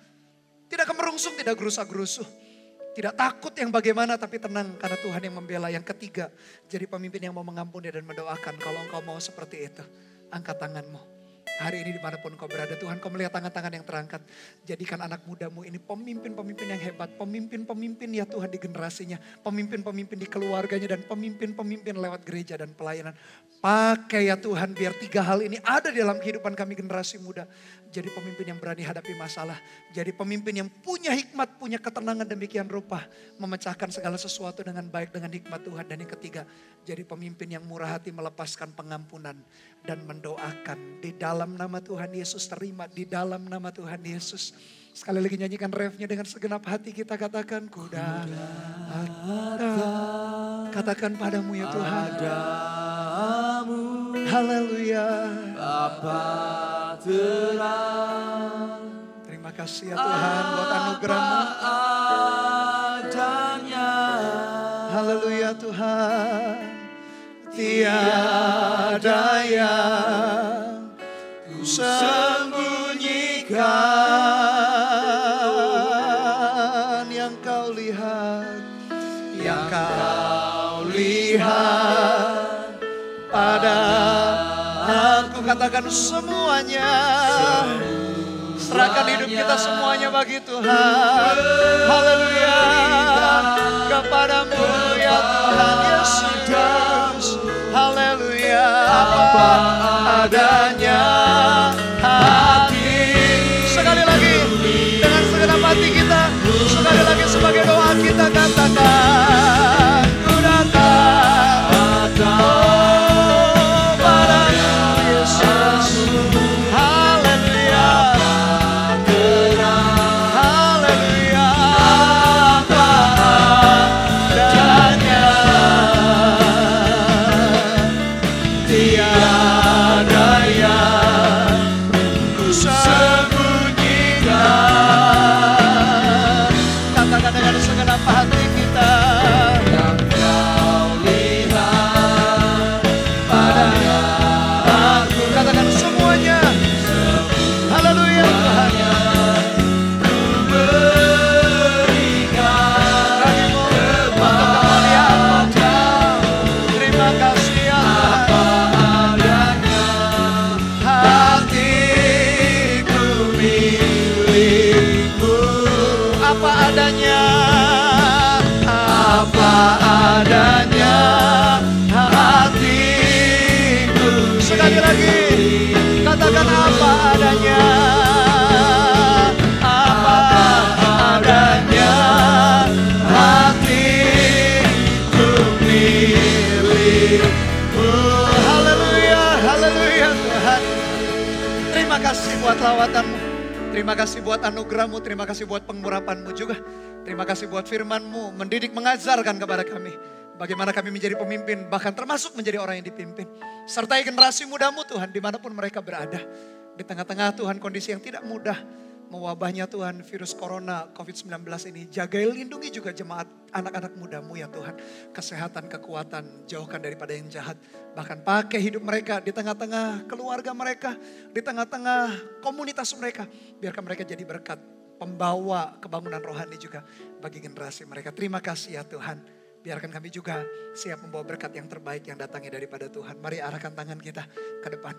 Tidak kemerungsung, tidak gerusa-gerusuh. Tidak takut yang bagaimana tapi tenang karena Tuhan yang membela. Yang ketiga jadi pemimpin yang mau mengampuni dan mendoakan. Kalau engkau mau seperti itu angkat tanganmu. Hari ini dimanapun kau berada Tuhan kau melihat tangan-tangan yang terangkat. Jadikan anak mudamu ini pemimpin-pemimpin yang hebat. Pemimpin-pemimpin ya Tuhan di generasinya. Pemimpin-pemimpin di keluarganya dan pemimpin-pemimpin lewat gereja dan pelayanan. Pakai ya Tuhan biar 3 hal ini ada di dalam kehidupan kami generasi muda. Jadi pemimpin yang berani hadapi masalah. Jadi pemimpin yang punya hikmat, punya ketenangan demikian rupa. Memecahkan segala sesuatu dengan baik dengan hikmat Tuhan. Dan yang ketiga jadi pemimpin yang murah hati melepaskan pengampunan. Dan mendoakan di dalam nama Tuhan Yesus terima di dalam nama Tuhan Yesus. Sekali lagi nyanyikan refnya dengan segenap hati kita katakan kuda. Katakan padamu ya Tuhan. Haleluya. Bapa terang. Terima kasih ya Tuhan buat anugerah-Mu. Haleluya Tuhan. Tiada yang katakan semuanya. Serahkan hidup kita semuanya bagi Tuhan. Haleluya. Kepadamu ya Tuhan Yesus. Haleluya. Apa adanya hati. Sekali lagi dengan segenap hati kita. Sekali lagi sebagai doa kita katakan. Ku datang. Oh padamu Yesus. Haleluya. Haleluya. Apa adanya. Tiada yang ku sembunyikan. Katakan dengan segenap hati kita. Yang kau lihat pada aku. Katakan semuanya. Haleluya Tuhan. Ku berikan bagimu untuk kemuliaan-Mu. Terima kasih ya Tuhan. Hatiku milikmu. Apa adanya. Apa adanya hatiku. Sekali lagi katakan apa adanya. Apa adanya hatiku milikmu. Haleluya, haleluya Tuhan. Terima kasih buat lawatan-Mu. Terima kasih buat anugerah-Mu. Terima kasih buat pengurapan-Mu juga. Terima kasih buat firman-Mu, mendidik, mengajarkan kepada kami. Bagaimana kami menjadi pemimpin, bahkan termasuk menjadi orang yang dipimpin. Sertai generasi muda-Mu Tuhan, dimanapun mereka berada. Di tengah-tengah Tuhan kondisi yang tidak mudah. Mewabahnya Tuhan virus corona COVID-19 ini. Jagai lindungi juga jemaat anak-anak muda-Mu ya Tuhan. Kesehatan, kekuatan, jauhkan daripada yang jahat. Bahkan pakai hidup mereka di tengah-tengah keluarga mereka. Di tengah-tengah komunitas mereka. Biarkan mereka jadi berkat. Pembawa kebangunan rohani juga bagi generasi mereka. Terima kasih ya Tuhan. Biarkan kami juga siap membawa berkat yang terbaik yang datangnya daripada Tuhan. Mari arahkan tangan kita ke depan.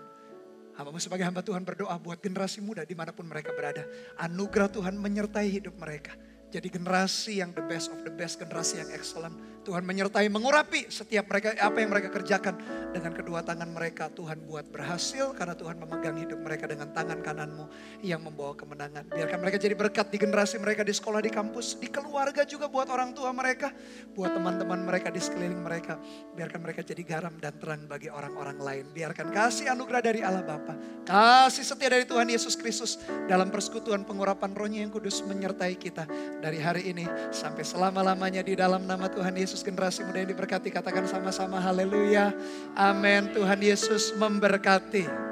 Hamba-Mu sebagai hamba Tuhan berdoa buat generasi muda dimanapun mereka berada. Anugerah Tuhan menyertai hidup mereka. Jadi generasi yang the best of the best, generasi yang excellent. Tuhan menyertai, mengurapi setiap mereka, apa yang mereka kerjakan. Dengan kedua tangan mereka Tuhan buat berhasil. Karena Tuhan memegang hidup mereka dengan tangan kanan-Mu yang membawa kemenangan. Biarkan mereka jadi berkat di generasi mereka, di sekolah, di kampus, di keluarga juga buat orang tua mereka. Buat teman-teman mereka di sekeliling mereka. Biarkan mereka jadi garam dan terang bagi orang-orang lain. Biarkan kasih anugerah dari Allah Bapa, kasih setia dari Tuhan Yesus Kristus dalam persekutuan pengurapan Roh-Nya yang kudus menyertai kita. Dari hari ini sampai selama-lamanya di dalam nama Tuhan Yesus. Generasi muda yang diberkati katakan sama-sama haleluya. Amin. Tuhan Yesus memberkati.